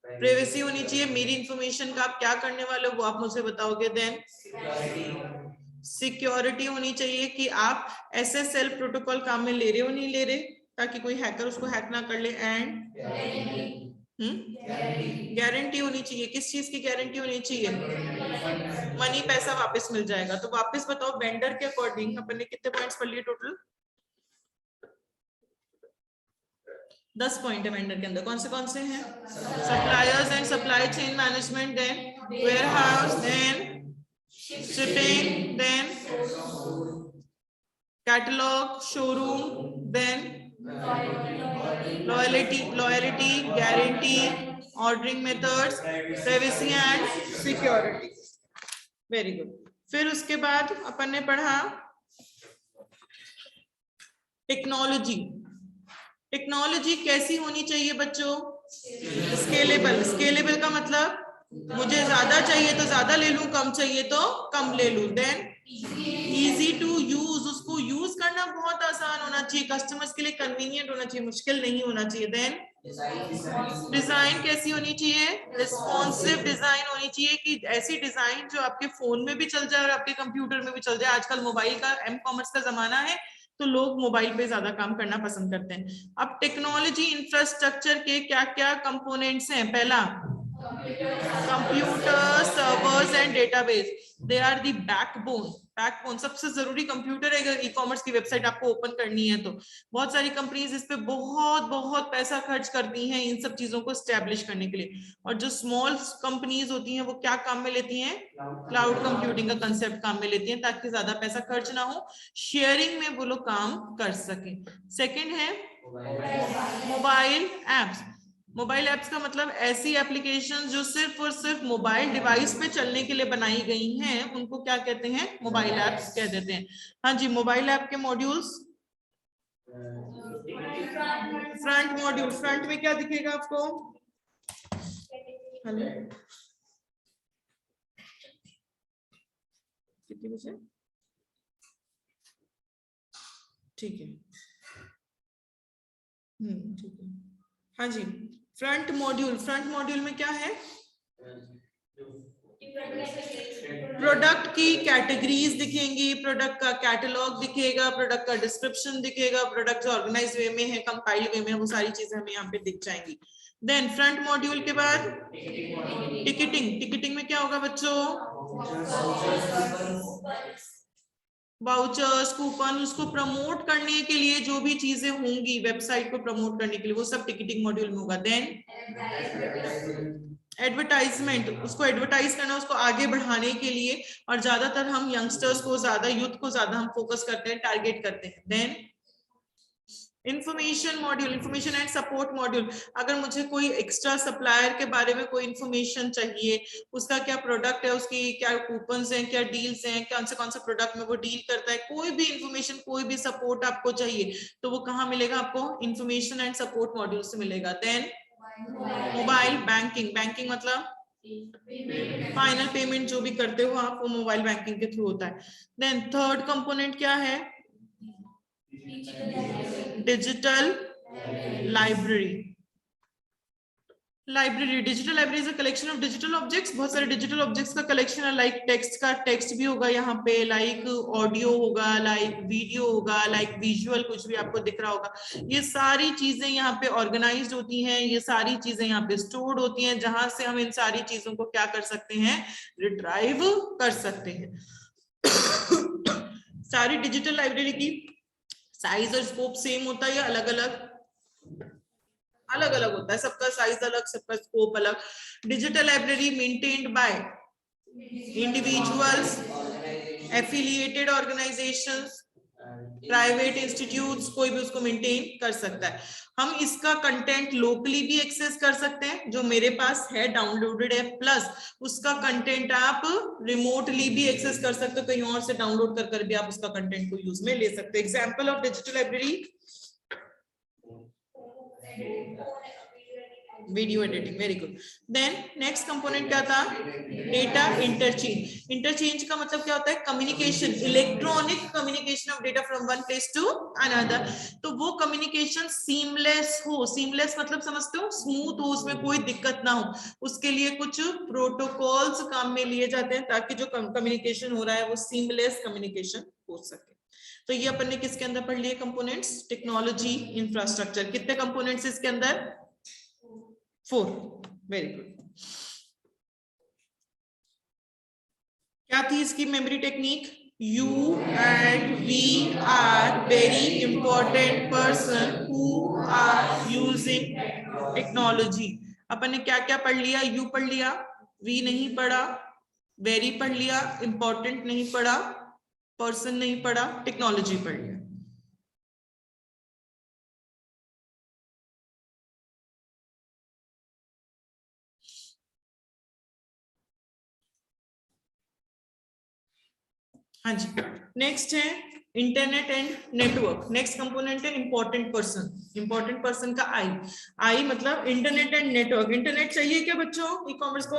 privacy होनी चाहिए, मेरी इंफॉर्मेशन का आप क्या करने वाले हो वो आप मुझे बताओगे. देन सिक्योरिटी होनी चाहिए कि आप SSL प्रोटोकॉल काम में ले रहे हो नहीं ले रहे ताकि कोई हैकर उसको हैक ना कर ले. एंड गारंटी होनी चाहिए. किस चीज की गारंटी होनी चाहिए? मनी, पैसा वापस मिल जाएगा. तो वापस बताओ वेंडर के अकॉर्डिंग अपन ने कितने पॉइंट्स पढ़ लिए टोटल? 10 पॉइंट है वेंडर के अंदर. कौन से हैं? Suppliers and supply chain management, then warehouse, then shipping, then catalogue, showroom, then loyalty, guarantee, ordering methods, privacy and security. Very good. फिर उसके बाद अपन ने पढ़ा टेक्नोलॉजी. टेक्नोलॉजी कैसी होनी चाहिए बच्चों? स्केलेबल. स्केलेबल का मतलब मुझे ज्यादा चाहिए तो ज्यादा ले लूं, कम चाहिए तो कम ले लूं. Then easy to use. उसको यूज करना बहुत आसान होना चाहिए, कस्टमर्स के लिए कन्वीनियंट होना चाहिए, मुश्किल नहीं होना चाहिए. देन डिजाइन कैसी होनी चाहिए? रिस्पॉन्सिव डिजाइन होनी चाहिए कि ऐसी डिजाइन जो आपके फोन में भी चल जाए और आपके कंप्यूटर में भी चल जाए. आजकल मोबाइल का M-कॉमर्स का जमाना है तो लोग मोबाइल पे ज्यादा काम करना पसंद करते हैं. अब टेक्नोलॉजी इंफ्रास्ट्रक्चर के क्या क्या कंपोनेंट्स हैं? पहला computer, servers and database, they are the backbone. Backbone सबसे जरूरी कंप्यूटर है अगर ई कॉमर्स की वेबसाइट आपको ओपन करनी है तो। बहुत सारी कंपनीज इस पे बहुत बहुत पैसा खर्च करती हैं इन सब चीजों को स्टैब्लिश करने के लिए। और जो स्मॉल कंपनीज होती हैं वो क्या काम में लेती हैं, क्लाउड कंप्यूटिंग का कंसेप्ट काम में लेती हैं ताकि ज्यादा पैसा खर्च ना हो, शेयरिंग में वो लोग काम कर सकें। सेकेंड है मोबाइल एप्स। मोबाइल ऐप्स का मतलब ऐसी एप्लीकेशन जो सिर्फ और सिर्फ मोबाइल डिवाइस पे चलने के लिए बनाई गई हैं, उनको क्या कहते हैं, मोबाइल ऐप्स कह देते हैं। हाँ जी, मोबाइल ऐप के मॉड्यूल्स, फ्रंट मॉड्यूल, फ्रंट में क्या दिखेगा आपको, हेलो कितने बजे, ठीक है, ठीक है, हाँ जी, फ्रंट मॉड्यूल, फ्रंट मॉड्यूल में क्या है, प्रोडक्ट की कैटेगरीज दिखेंगी, प्रोडक्ट का कैटलॉग दिखेगा, प्रोडक्ट का डिस्क्रिप्शन दिखेगा, प्रोडक्ट जो ऑर्गेनाइज वे में है, कंपाइल्ड वे में है, वो सारी चीजें हमें यहाँ पे दिख जाएंगी। देन फ्रंट मॉड्यूल के बाद टिकटिंग, टिकटिंग में क्या होगा बच्चों, वाउचर्स, कूपन, उसको प्रमोट करने के लिए जो भी चीजें होंगी वेबसाइट को प्रमोट करने के लिए वो सब टिकटिंग मॉड्यूल में होगा। देन एडवर्टाइजमेंट, उसको एडवर्टाइज करना, उसको आगे बढ़ाने के लिए, और ज्यादातर हम यंगस्टर्स को ज्यादा, यूथ को ज्यादा हम फोकस करते हैं, टारगेट करते हैं। Then information module, information and support module, अगर मुझे कोई एक्स्ट्रा सप्लायर के बारे में कोई इंफॉर्मेशन चाहिए, उसका क्या प्रोडक्ट है, उसकी क्या कूपन्स हैं, क्या डील्स हैं, कौन सा प्रोडक्ट में वो डील करता है, कोई भी इंफॉर्मेशन, कोई भी सपोर्ट आपको चाहिए तो वो कहाँ मिलेगा आपको, इंफॉर्मेशन एंड सपोर्ट मॉड्यूल से मिलेगा। देन मोबाइल बैंकिंग, बैंकिंग मतलब फाइनल पेमेंट जो भी करते हो आप वो मोबाइल बैंकिंग के थ्रू होता है। देन थर्ड कंपोनेंट क्या है, digital library. Library, digital library is a collection of digital objects, बहुत सारे डिजिटल ऑब्जेक्ट्स का कलेक्शन है, लाइक टेक्स्ट का टेक्स्ट भी होगा यहाँ पे, लाइक ऑडियो होगा, लाइक वीडियो होगा, लाइक विजुअल कुछ भी आपको दिख रहा होगा, ये सारी चीजें यहाँ पे ऑर्गेनाइज्ड होती हैं, ये सारी चीजें यहाँ पे स्टोर्ड होती हैं, जहां से हम इन सारी चीजों को क्या कर सकते हैं, रिट्राइव कर सकते हैं। सारी डिजिटल लाइब्रेरी की साइज और स्कोप सेम होता है या अलग अलग, अलग अलग होता है, सबका साइज अलग, सबका स्कोप अलग। Digital library maintained by individuals, affiliated organisations, private institutes, कोई भी उसको मेंटेन कर सकता है। हम इसका कंटेंट लोकली भी एक्सेस कर सकते हैं, जो मेरे पास है डाउनलोडेड है, प्लस उसका कंटेंट आप रिमोटली भी एक्सेस कर सकते हो, कहीं और से डाउनलोड कर भी आप उसका कंटेंट को यूज में ले सकते हो। Example of digital library, video editing, very good. Then next component क्या था, डेटा इंटरचेंज। इंटरचेंज का मतलब क्या होता है, communication, electronic communication of data from one place to another. तो वो कम्युनिकेशन सीमलेस हो, सीमलेस मतलब समझते हो, स्मूथ हो, उसमें कोई दिक्कत ना हो, उसके लिए कुछ प्रोटोकॉल्स काम में लिए जाते हैं ताकि जो कम्युनिकेशन हो रहा है वो सीमलेस कम्युनिकेशन हो सके। तो ये अपन ने किसके अंदर पढ़ लिए कंपोनेंट्स, टेक्नोलॉजी इंफ्रास्ट्रक्चर। कितने कंपोनेंट्स इसके अंदर, 4, वेरी गुड। क्या थी इसकी memory technique, you and we are very important person who are using technology. अपन ने क्या क्या पढ़ लिया, यू पढ़ लिया, वी नहीं पढ़ा, वेरी पढ़ लिया, इंपॉर्टेंट नहीं पढ़ा, पर्सन नहीं पढ़ा, टेक्नोलॉजी पढ़ लिया। हाँ जी, नेक्स्ट है internet and network. Next component है इंपॉर्टेंट पर्सन। इंपॉर्टेंट पर्सन का आई, आई मतलब इंटरनेट एंड नेटवर्क। इंटरनेट चाहिए क्या बच्चों ई कॉमर्स को,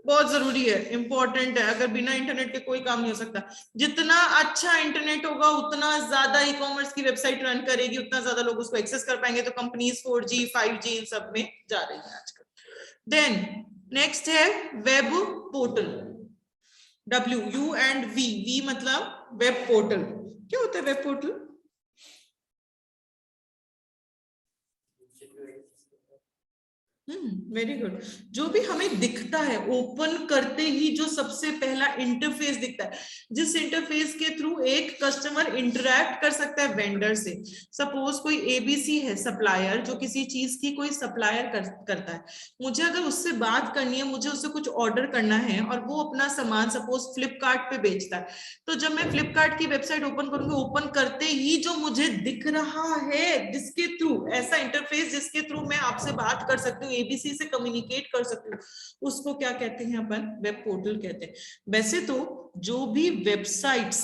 बहुत जरूरी है, इंपॉर्टेंट है, अगर बिना इंटरनेट के कोई काम नहीं हो सकता। जितना अच्छा इंटरनेट होगा उतना ज्यादा ई कॉमर्स की वेबसाइट रन करेगी, उतना ज्यादा लोग उसको एक्सेस कर पाएंगे, तो कंपनीज 4G 5G इन सब में जा रही है आजकल। देन नेक्स्ट है web portal, W and V मतलब वेब पोर्टल। क्या होता है वेब पोर्टल, वेरी गुड। जो भी हमें दिखता है ओपन करते ही जो सबसे पहला इंटरफेस दिखता है, जिस इंटरफेस के थ्रू एक कस्टमर इंटरैक्ट कर सकता है वेंडर से। सपोज कोई एबीसी है सप्लायर, जो किसी चीज की कोई सप्लायर करता है, मुझे अगर उससे बात करनी है, मुझे उससे कुछ ऑर्डर करना है और वो अपना सामान सपोज फ्लिपकार्ट पे बेचता है, तो जब मैं फ्लिपकार्ट की वेबसाइट ओपन करूंगी, ओपन करते ही जो मुझे दिख रहा है, जिसके थ्रू ऐसा इंटरफेस जिसके थ्रू मैं आपसे बात कर सकती हूँ, एबीसी से कम्युनिकेट कर सकती हूँ, उसको क्या कहते हैं अपन? वेब पोर्टल कहते हैं। वैसे तो जो भी वेबसाइट्स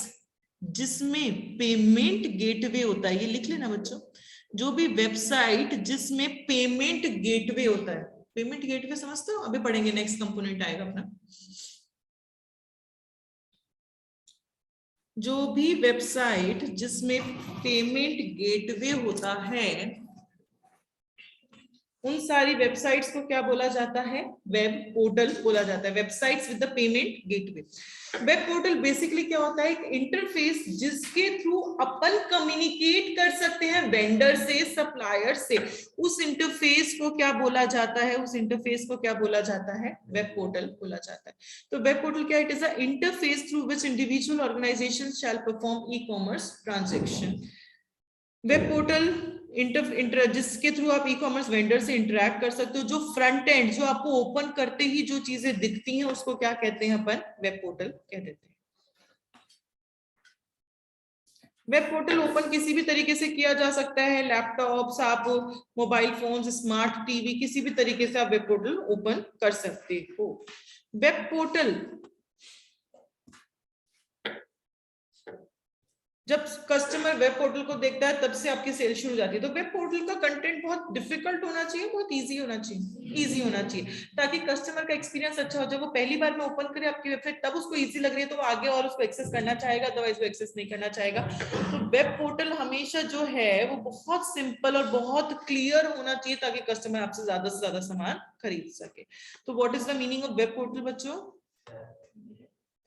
जिसमें पेमेंट गेटवे होता है, ये लिख लेना बच्चों, जो भी वेबसाइट जिसमें पेमेंट गेटवे होता है, पेमेंट गेटवे समझते हो? अभी पढ़ेंगे, नेक्स्ट कंपोनेंट आएगा अपना। जो भी वेबसाइट जिसमें पेमेंट गेटवे होता है, उन सारी वेबसाइट्स को क्या बोला जाता है? वेब पोर्टल बोला जाता है। Websites with the payment gateway. Web portal basically क्या होता है? एक इंटरफेस जिसके थ्रू अपन कम्युनिकेट कर सकते हैं वेंडर से, सप्लायर से। उस इंटरफेस को क्या बोला जाता है? उस इंटरफेस को क्या बोला जाता है? वेब पोर्टल बोला जाता है। तो वेब पोर्टल क्या? It is a interface through which individual organisation shall perform e commerce transaction. Web portal जिसके थ्रू आप ई कॉमर्स वेंडर से इंटरेक्ट कर सकते हो। जो फ्रंट एंड, जो आपको ओपन करते ही जो चीजें दिखती हैं, उसको क्या कहते हैं अपन? वेब पोर्टल कह देते हैं। वेब पोर्टल ओपन किसी भी तरीके से किया जा सकता है, लैपटॉप्स, आप मोबाइल फोन, स्मार्ट टीवी, किसी भी तरीके से आप वेब पोर्टल ओपन कर सकते हो। वेब पोर्टल जब कस्टमर वेब पोर्टल को देखता है, तब से आपकी सेल शुरू हो जाती है। तो वेब पोर्टल का कंटेंट बहुत डिफिकल्ट होना चाहिए, बहुत इजी होना चाहिए, इजी होना चाहिए, ताकि कस्टमर का एक्सपीरियंस अच्छा हो। जब वो पहली बार में ओपन करे आपकी वेबसाइट, तब उसको इजी लग रही है, तो वो आगे और उसको एक्सेस करना चाहेगा, अदरवाइज वो एक्सेस नहीं करना चाहेगा। तो वेब पोर्टल हमेशा जो है वो बहुत सिंपल और बहुत क्लियर होना चाहिए, ताकि कस्टमर आपसे ज्यादा सामान खरीद सके। तो what is the meaning of web portal बच्चों?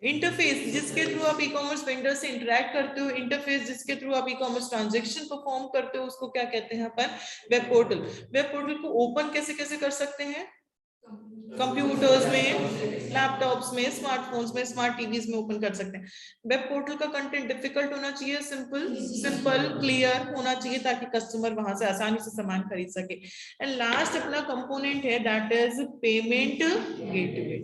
इंटरफेस जिसके थ्रू आप ई कॉमर्स वेंडर से इंटरेक्ट करते हो, इंटरफेस जिसके थ्रू आप ई कॉमर्स ट्रांजेक्शन परफॉर्म करते हो, उसको क्या कहते हैं अपन? Web portal. वेब पोर्टल को ओपन कैसे कैसे कर सकते हैं? कंप्यूटर्स में, लैपटॉप्स में, स्मार्टफोन्स में, स्मार्ट टीवीज में ओपन कर सकते हैं। वेब पोर्टल का कंटेंट डिफिकल्ट होना चाहिए, सिंपल क्लियर होना चाहिए, ताकि कस्टमर वहां से आसानी से सामान खरीद सके। एंड लास्ट अपना कंपोनेंट है, that is payment gateway.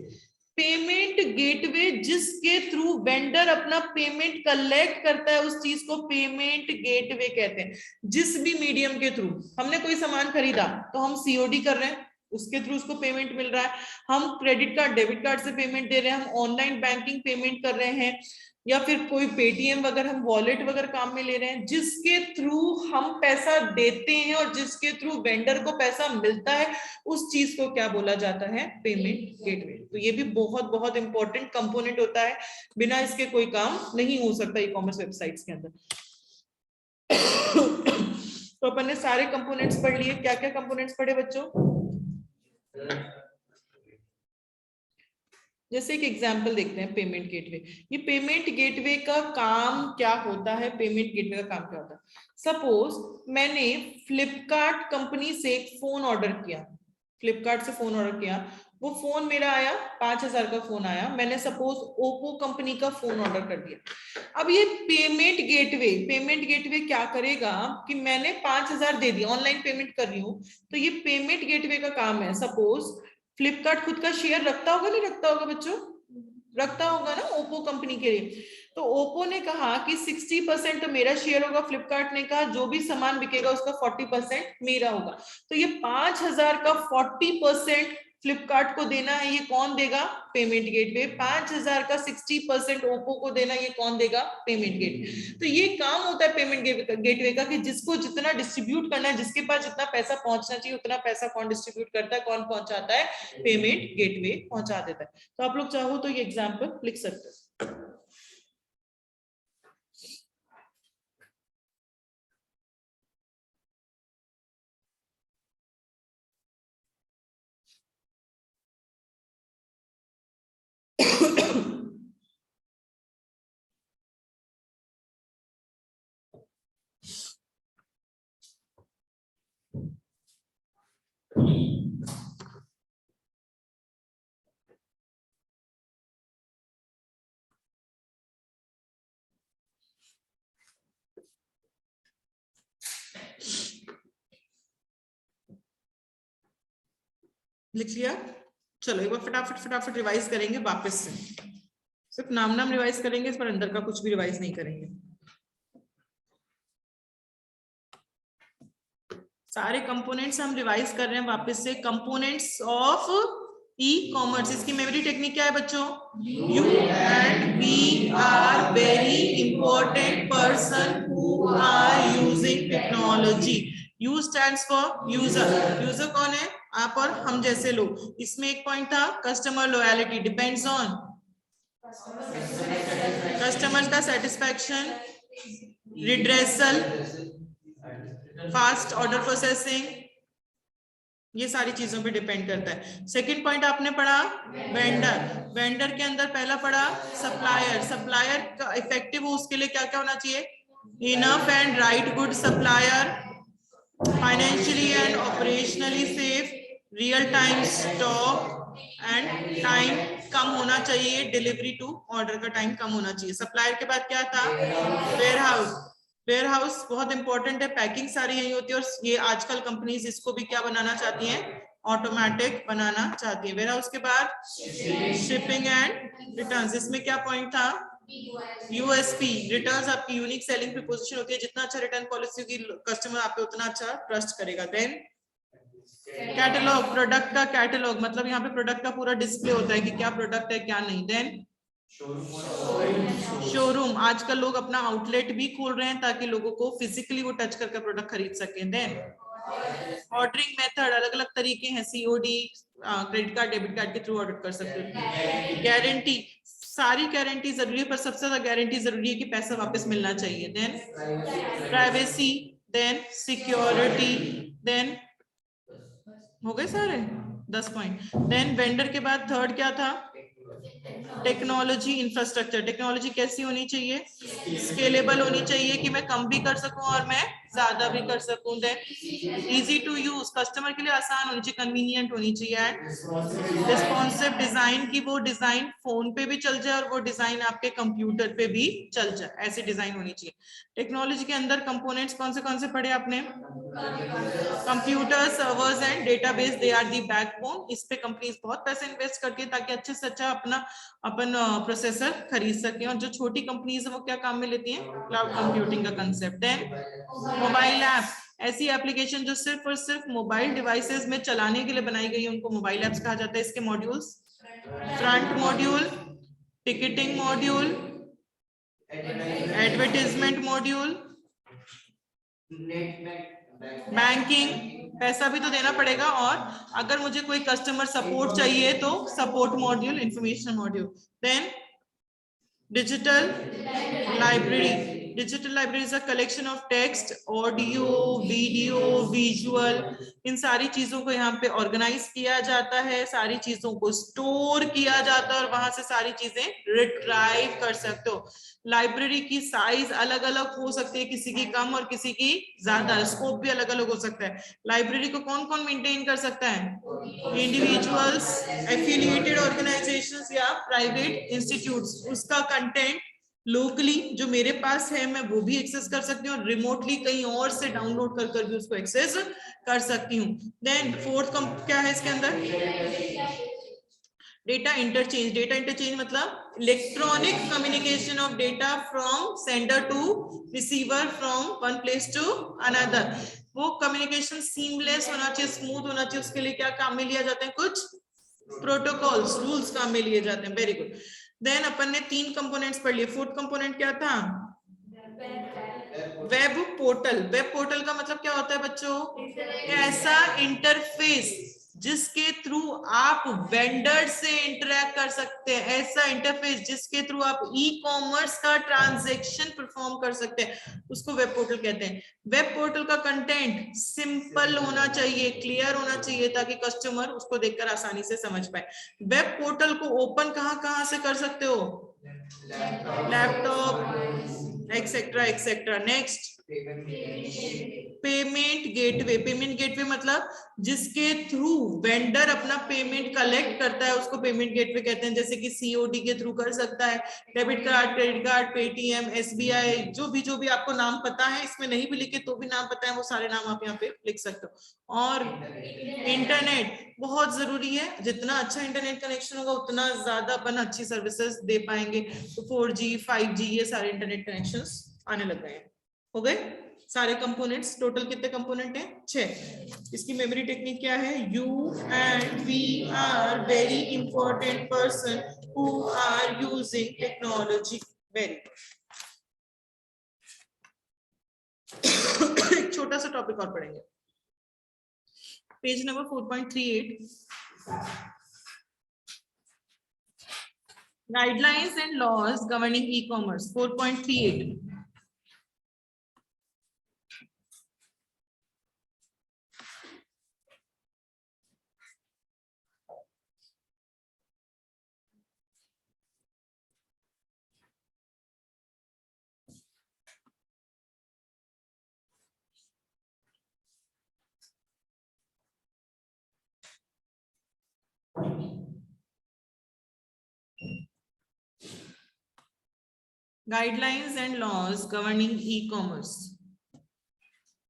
Payment gateway जिसके थ्रू वेंडर अपना पेमेंट कलेक्ट करता है, उस चीज को पेमेंट गेटवे कहते हैं। जिस भी मीडियम के थ्रू हमने कोई सामान खरीदा, तो हम सीओडी कर रहे हैं, उसके थ्रू उसको पेमेंट मिल रहा है। हम क्रेडिट कार्ड, डेबिट कार्ड से पेमेंट दे रहे हैं, हम ऑनलाइन बैंकिंग पेमेंट कर रहे हैं, या फिर कोई पेटीएम वगैरह, हम वॉलेट वगैरह काम में ले रहे हैं, जिसके थ्रू हम पैसा देते हैं और जिसके थ्रू वेंडर को पैसा मिलता है, उस चीज को क्या बोला जाता है? Payment gateway. तो ये भी बहुत बहुत इंपॉर्टेंट कंपोनेंट होता है, बिना इसके कोई काम नहीं हो सकता ई कॉमर्स वेबसाइट्स के अंदर। तो अपन ने सारे कंपोनेंट्स पढ़ लिए। क्या क्या कंपोनेंट्स पढ़े बच्चों? जैसे एक एग्जांपल देखते हैं, पेमेंट गेटवे। ये पेमेंट गेटवे का काम क्या होता है? पेमेंट गेटवे का काम क्या होता है? सपोज मैंने फ्लिपकार्ट कंपनी से एक फोन ऑर्डर किया, फ्लिपकार्ट से फोन ऑर्डर किया, वो फोन मेरा आया, 5,000 का फोन आया। मैंने सपोज ओप्पो कंपनी का फोन ऑर्डर कर दिया। अब ये पेमेंट गेटवे क्या करेगा कि मैंने 5,000 दे दिया, ऑनलाइन पेमेंट कर रही हूँ, तो ये पेमेंट गेटवे का काम है। सपोज फ्लिपकार्ट खुद का शेयर रखता होगा, नहीं रखता होगा बच्चों? रखता होगा ना ओप्पो कंपनी के लिए। तो ओप्पो ने कहा कि 60% तो मेरा शेयर होगा, फ्लिपकार्ट ने कहा जो भी सामान बिकेगा उसका 40% मेरा होगा। तो ये 5,000 का 40% फ्लिपकार्ट को देना है, ये कौन देगा? Payment gateway. 5,000 का 60% ओप्पो को देना, ये कौन देगा? Payment gateway. तो ये काम होता है पेमेंट गेटवे का, कि जिसको जितना डिस्ट्रीब्यूट करना है, जिसके पास जितना पैसा पहुंचना चाहिए, उतना पैसा कौन डिस्ट्रीब्यूट करता है, कौन पहुंचाता है? पेमेंट गेटवे पहुंचा देता है। तो आप लोग चाहो तो ये एग्जाम्पल लिख सकते हो। लिख लिया? चलो एक बार फटाफट रिवाइज करेंगे वापस से, सिर्फ नाम रिवाइज करेंगे, इस पर अंदर का कुछ भी रिवाइज नहीं करेंगे। सारे कंपोनेंट्स हम रिवाइज कर रहे हैं वापस से। कंपोनेंट्स ऑफ ई कॉमर्स, इसकी मेमोरी टेक्निक क्या है बच्चों? U and we are very important person who are using technology. U stands for user. User कौन है? आप और हम जैसे लोग। इसमें एक पॉइंट था customer loyalty, depends on customer का satisfaction, redressal, fast order processing, ये सारी चीजों पे डिपेंड करता है। सेकंड पॉइंट आपने पढ़ा वेंडर। वेंडर के अंदर पहला पढ़ा सप्लायर। सप्लायर का इफेक्टिव हो उसके लिए क्या क्या होना चाहिए? Enough and right good supplier, financially and operationally safe, real time stock and time कम होना चाहिए, डिलीवरी टू ऑर्डर का टाइम कम होना चाहिए। सप्लायर के बाद क्या था? वेयरहाउस। वेयरहाउस बहुत इंपॉर्टेंट है, पैकिंग सारी यही होती है, और ये आजकल कंपनीज इसको भी क्या बनाना चाहती हैं? ऑटोमेटिक बनाना चाहती है। वेयरहाउस के बाद शिपिंग एंड रिटर्न्स। इसमें क्या पॉइंट था? यूएसपी। रिटर्न्स आपकी यूनिक सेलिंग प्रपोजिशन होती है, जितना अच्छा रिटर्न पॉलिसी होगी कस्टमर आप पे उतना अच्छा ट्रस्ट करेगा। देन कैटलॉग, प्रोडक्ट का कैटलॉग, मतलब यहाँ पे प्रोडक्ट का पूरा डिस्प्ले होता है कि क्या प्रोडक्ट है क्या नहीं। देन शोरूम, आजकल लोग अपना आउटलेट भी खोल रहे हैं ताकि लोगों को फिजिकली वो टच करके प्रोडक्ट खरीद सकें। देन ऑर्डरिंग मेथड, अलग अलग तरीके हैं, COD, credit card, debit card के थ्रू ऑर्डर कर सकते हो। गारंटी, सारी गारंटी जरूरी है, पर सबसे ज्यादा गारंटी जरूरी है कि पैसा वापस मिलना चाहिए। Then privacy, then security, then हो गए सारे 10 पॉइंट। देन वेंडर के बाद थर्ड क्या था? Technology infrastructure. टेक्नोलॉजी कैसी होनी चाहिए? स्केलेबल होनी चाहिए कि मैं कम भी कर सकूं और मैं ज्यादा भी कर सकूं। Then easy to use, customer के लिए आसान होनी चाहिए, कन्वीनियंट होनी चाहिए। एंड रिस्पॉन्सिव डिजाइन, की वो डिजाइन फोन पे भी चल जाए और वो डिजाइन आपके कंप्यूटर पे भी चल जाए, ऐसी डिजाइन होनी चाहिए। टेक्नोलॉजी के अंदर कंपोनेंट्स कौन से पढ़े आपने? Computer, servers and database, they are the backbone. इस पे कंपनीज बहुत पैसे इन्वेस्ट करती है ताकि अच्छे से अच्छा अपन प्रोसेसर खरीद सके। और जो छोटी कंपनीज है वो क्या काम में लेती हैं? क्लाउड कंप्यूटिंग का कंसेप्ट। देन मोबाइल ऐप, ऐसी एप्लीकेशन जो सिर्फ और सिर्फ मोबाइल डिवाइसेस में चलाने के लिए बनाई गई है उनको मोबाइल एप्स कहा जाता है। इसके modules front module, ticketing module, advertisement module, banking, पैसा भी तो देना पड़ेगा, और अगर मुझे कोई कस्टमर सपोर्ट चाहिए तो support module, information module. Then digital library. Digital library is a collection of text, audio, video, visual, इन सारी चीजों को यहाँ पे ऑर्गेनाइज किया जाता है, सारी चीजों को स्टोर किया जाता है और वहां से सारी चीजें रिट्राइव कर सकते हो। लाइब्रेरी की साइज अलग अलग हो सकती है, किसी की कम और किसी की ज्यादा, स्कोप भी अलग अलग हो सकता है। लाइब्रेरी को कौन कौन मेंटेन कर सकता है? इंडिविजुअल्स, एफिलिएटेड ऑर्गेनाइजेशंस या प्राइवेट इंस्टीट्यूट्स। उसका कंटेंट लोकली जो मेरे पास है मैं वो भी एक्सेस कर सकती हूँ, और रिमोटली कहीं और से डाउनलोड कर कर भी उसको एक्सेस कर सकती हूँ। देन फोर्थ क्या है इसके अंदर? Data interchange. डेटा इंटरचेंज मतलब electronic communication of data from sender to receiver, from one place to another. वो कम्युनिकेशन सीमलेस होना चाहिए, स्मूथ होना चाहिए, उसके लिए क्या काम में लिया जाते हैं? कुछ प्रोटोकॉल्स, रूल्स काम में लिए जाते हैं। Very good. देन अपन ने 3 कंपोनेंट्स पढ़ लिए। फोर्थ कंपोनेंट क्या था? Web portal. वेब पोर्टल का मतलब क्या होता है बच्चों? ऐसा इंटरफेस जिसके थ्रू आप वेंडर से इंटरेक्ट कर सकते हैं, ऐसा इंटरफेस जिसके थ्रू आप ई कॉमर्स का ट्रांजैक्शन परफॉर्म कर सकते हैं, उसको वेब पोर्टल कहते हैं। वेब पोर्टल का कंटेंट सिंपल होना चाहिए, क्लियर होना चाहिए, ताकि कस्टमर उसको देखकर आसानी से समझ पाए। वेब पोर्टल को ओपन कहां से कर सकते हो? Laptop, etcetera etcetera. Next payment gateway मतलब जिसके थ्रू वेंडर अपना पेमेंट कलेक्ट करता है उसको पेमेंट गेटवे कहते हैं। जैसे कि सीओडी के थ्रू कर सकता है, debit card, credit card, Paytm, SBI, जो भी आपको नाम पता है, इसमें नहीं भी लिखे तो भी नाम पता है, वो सारे नाम आप यहाँ पे लिख सकते हो। और इंटरनेट बहुत जरूरी है, जितना अच्छा इंटरनेट कनेक्शन होगा उतना ज्यादा अपन अच्छी सर्विसेज दे पाएंगे। तो 4G 5G ये सारे इंटरनेट कनेक्शंस आने लग गए हैं। हो गए सारे कंपोनेंट्स। टोटल कितने कंपोनेंट हैं? 6। इसकी मेमोरी टेक्निक क्या है? U and we are very important person who are using technology. Very एक छोटा सा टॉपिक और पढ़ेंगे, page number 4.38, guidelines and laws governing e commerce. 4.38 guidelines and laws governing e commerce.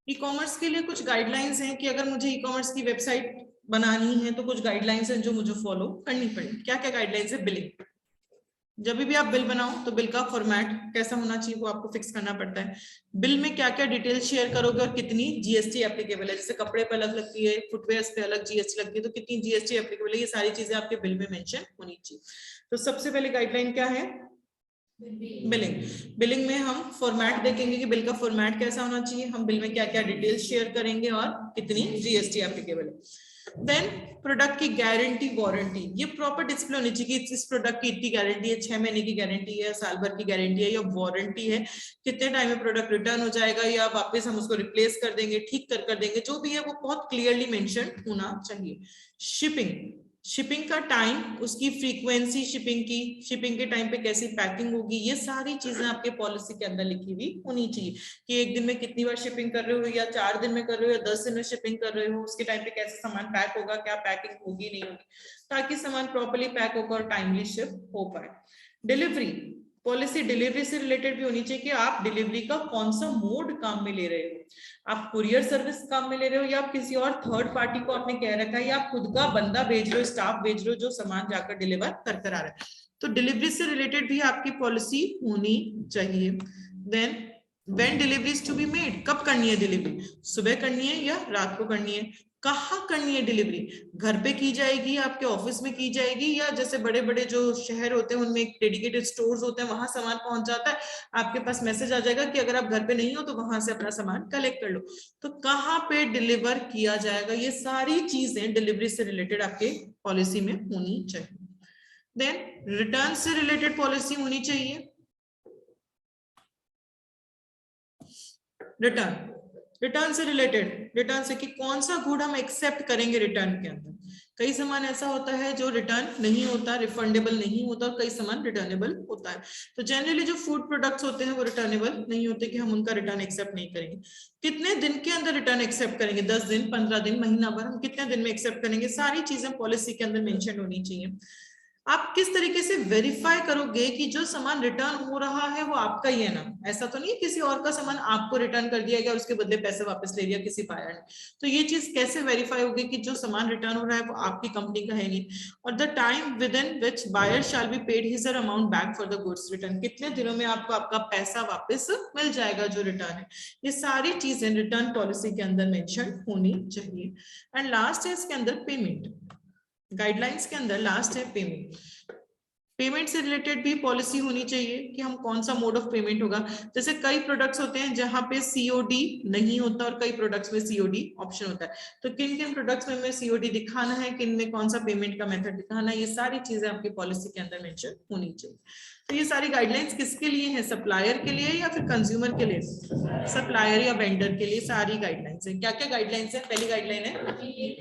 E commerce के लिए कुछ गाइडलाइंस हैं कि अगर मुझे ई कॉमर्स की वेबसाइट बनानी है तो कुछ गाइडलाइंस हैं जो मुझे फॉलो करनी पड़ेगी। क्या क्या गाइडलाइंस है? बिलिंग, जब भी आप बिल बनाओ तो बिल का फॉर्मेट कैसा होना चाहिए वो आपको फिक्स करना पड़ता है। बिल में क्या क्या डिटेल शेयर करोगे और कितनी जीएसटी एप्लीकेबल है, जैसे कपड़े पे अलग लगती है, फुटवेयर पे अलग जीएसटी लगती है, तो कितनी जीएसटी एप्लीकेबल है, ये सारी चीजें आपके बिल में मेंशन होनी चाहिए। तो सबसे पहले गाइडलाइन क्या है? बिलिंग में हम फॉर्मेट देखेंगे कि बिल का फॉर्मेट कैसा होना चाहिए, हम बिल में क्या क्या डिटेल्स शेयर करेंगे और कितनी जीएसटी एप्लीकेबल है। देन प्रोडक्ट की गारंटी वारंटी, ये प्रॉपर डिस्प्ले होनी चाहिए कि इस प्रोडक्ट की इतनी गारंटी है, 6 महीने की गारंटी है, साल भर की गारंटी है या वारंटी है, कितने टाइम में प्रोडक्ट रिटर्न हो जाएगा या वापस हम उसको रिप्लेस कर देंगे, ठीक कर देंगे, जो भी है वो बहुत क्लियरली मेंशन होना चाहिए। शिपिंग का टाइम, उसकी फ्रीक्वेंसी शिपिंग के टाइम पे कैसी पैकिंग होगी, ये सारी चीजें आपके पॉलिसी के अंदर लिखी हुई होनी चाहिए कि एक दिन में कितनी बार शिपिंग कर रहे हो, या 4 दिन में कर रहे हो या 10 दिन में शिपिंग कर रहे हो, उसके टाइम पे कैसे सामान पैक होगा, क्या पैकिंग होगी नहीं होगी, ताकि सामान प्रॉपर्ली पैक होगा और टाइमली शिप हो पाए। डिलीवरी पॉलिसी डिलीवरी से रिलेटेड भी होनी चाहिए कि आप डिलीवरी का कौन सा मोड काम में ले रहे हो, आप कुरियर सर्विस काम में ले रहे हो या आप किसी और थर्ड पार्टी को आपने कह रखा है या आप खुद का बंदा भेज रहे हो, स्टाफ भेज रहे हो जो सामान जाकर डिलीवर कर आ रहा है। तो डिलीवरी से रिलेटेड भी आपकी पॉलिसी होनी चाहिए। Then when delivery is to be made, कब करनी है डिलीवरी, सुबह करनी है या रात को करनी है, कहाँ करनी है डिलीवरी, घर पे की जाएगी, आपके ऑफिस में की जाएगी, या जैसे बड़े बड़े जो शहर होते हैं उनमें एक डेडिकेटेड स्टोर्स होते हैं, वहां सामान पहुंच जाता है, आपके पास मैसेज आ जाएगा कि अगर आप घर पे नहीं हो तो वहां से अपना सामान कलेक्ट कर लो। तो कहाँ पे डिलीवर किया जाएगा, ये सारी चीजें डिलीवरी से रिलेटेड आपके पॉलिसी में होनी चाहिए। देन रिटर्न से रिलेटेड पॉलिसी होनी चाहिए। रिटर्न से रिलेटेड, रिटर्न से कि कौन सा गुड हम एक्सेप्ट करेंगे रिटर्न के अंदर। कई सामान ऐसा होता है जो रिटर्न नहीं होता, रिफंडेबल नहीं होता, और कई सामान रिटर्नेबल होता है। तो जनरली जो फूड प्रोडक्ट्स होते हैं वो रिटर्नेबल नहीं होते कि हम उनका रिटर्न एक्सेप्ट नहीं करेंगे। कितने दिन के अंदर रिटर्न एक्सेप्ट करेंगे, 10 दिन, 15 दिन, महीना भर, हम कितने दिन में एक्सेप्ट करेंगे, सारी चीजें पॉलिसी के अंदर मेंशन होनी चाहिए। आप किस तरीके से वेरीफाई करोगे कि जो सामान रिटर्न हो रहा है वो आपका ही है ना, ऐसा तो नहीं है किसी और का सामान आपको रिटर्न कर दिया गया और उसके बदले पैसे वापस ले लिया किसी बायर ने। तो ये चीज कैसे वेरीफाई होगी कि जो सामान रिटर्न हो रहा है वो आपकी कंपनी का है नहीं। और the time within which buyer shall be paid his amount back for the goods return, कितने दिनों में आपको आपका पैसा वापस मिल जाएगा जो रिटर्न है। ये सारी चीजें रिटर्न पॉलिसी के अंदर मेंशन होनी चाहिए। एंड लास्ट है इसके अंदर पेमेंट, गाइडलाइंस के अंदर लास्ट है पेमेंट। पेमेंट से रिलेटेड भी पॉलिसी होनी चाहिए कि हम कौन सा मोड ऑफ पेमेंट होगा। जैसे कई प्रोडक्ट्स होते हैं जहां पे सीओडी नहीं होता और कई प्रोडक्ट्स में सीओडी ऑप्शन होता है, तो किन किन प्रोडक्ट्स में हमें सीओडी दिखाना है, किन में कौन सा पेमेंट का मेथड दिखाना है, ये सारी चीजें आपकी पॉलिसी के अंदर मेंशन होनी चाहिए। तो ये सारी गाइडलाइंस किसके लिए है, सप्लायर के लिए या फिर कंज्यूमर के लिए, सप्लायर या वेंडर के लिए सारी गाइडलाइंस है। क्या क्या गाइडलाइंस है, पहली गाइडलाइन है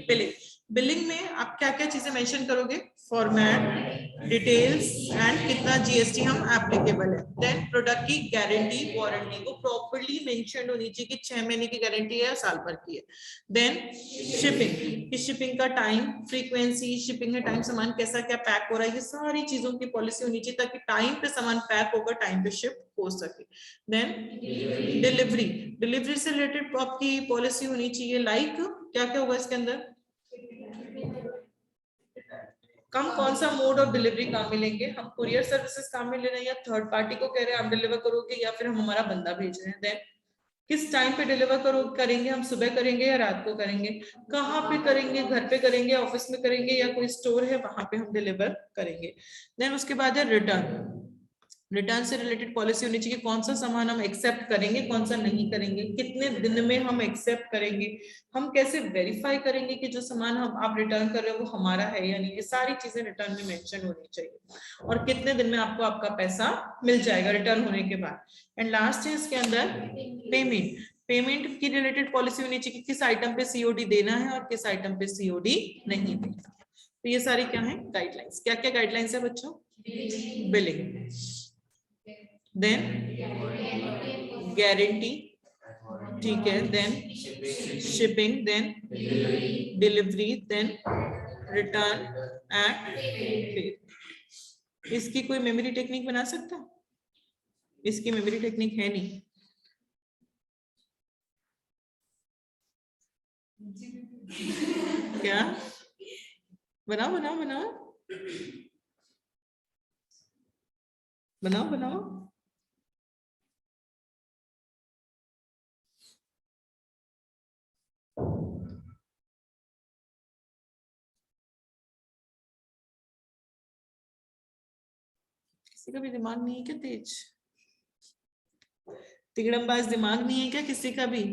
बिलिंग। बिलिंग में आप क्या क्या चीजें मेंशन करोगे, फॉर्मेट, डिटेल्स एंड कितना जीएसटी हम एप्लीकेबल है। देन प्रोडक्ट की गारंटी वारंटी को प्रॉपर्ली मेंशन होनी चाहिए कि 6 महीने की गारंटी है या साल भर की है। देन शिपिंग, कि शिपिंग का टाइम, फ्रीक्वेंसी, शिपिंग में टाइम, सामान कैसा क्या पैक हो रहा है, ये सारी चीजों की पॉलिसी होनी चाहिए ताकि टाइम पे सामान पैक होकर टाइम पे शिप हो सके। देन डिलीवरी, डिलीवरी से रिलेटेड आपकी पॉलिसी होनी चाहिए, लाइक क्या क्या होगा इसके अंदर, कम कौन सा मोड ऑफ डिलीवरी काम मिलेंगे, हम कुरियर सर्विसेज काम में ले रहे हैं या थर्ड पार्टी को कह रहे हैं आप डिलीवर करोगे या फिर हम हमारा बंदा भेज रहे हैं। देन किस टाइम पे डिलीवर करेंगे, हम सुबह करेंगे या रात को करेंगे, कहाँ पे करेंगे, घर पे करेंगे, ऑफिस में करेंगे या कोई स्टोर है वहां पे हम डिलीवर करेंगे। देन उसके बाद है रिटर्न, रिटर्न से रिलेटेड पॉलिसी होनी चाहिए, कौन सा सामान हम एक्सेप्ट करेंगे, कौन सा नहीं करेंगे, कितने दिन में हम एक्सेप्ट करेंगे, हम कैसे वेरीफाई करेंगे कि जो सामान हम आप रिटर्न कर रहे हो वो हमारा है या नहीं, ये सारी चीजें रिटर्न में मेंशन होनी चाहिए, और कितने दिन में आपको आपका पैसा मिल जाएगा रिटर्न होने के बाद। एंड लास्ट है इसके अंदर पेमेंट, पेमेंट की रिलेटेड पॉलिसी होनी चाहिए कि किस आइटम पे सीओडी देना है और किस आइटम पे सीओडी नहीं देना। तो ये सारी क्या है गाइडलाइंस, क्या क्या गाइडलाइंस है बच्चों, बिलिंग, देन गारंटी, ठीक है, then shipping, then delivery, then return and pay. इसकी कोई मेमोरी टेक्निक बना सकता, इसकी मेमोरी टेक्निक है नहीं, क्या बनाओ बनाओ बनाओ बनाओ बनाओ, किसी का भी दिमाग नहीं है क्या तेज, तिगड़मबाज दिमाग नहीं है क्या किसी का भी,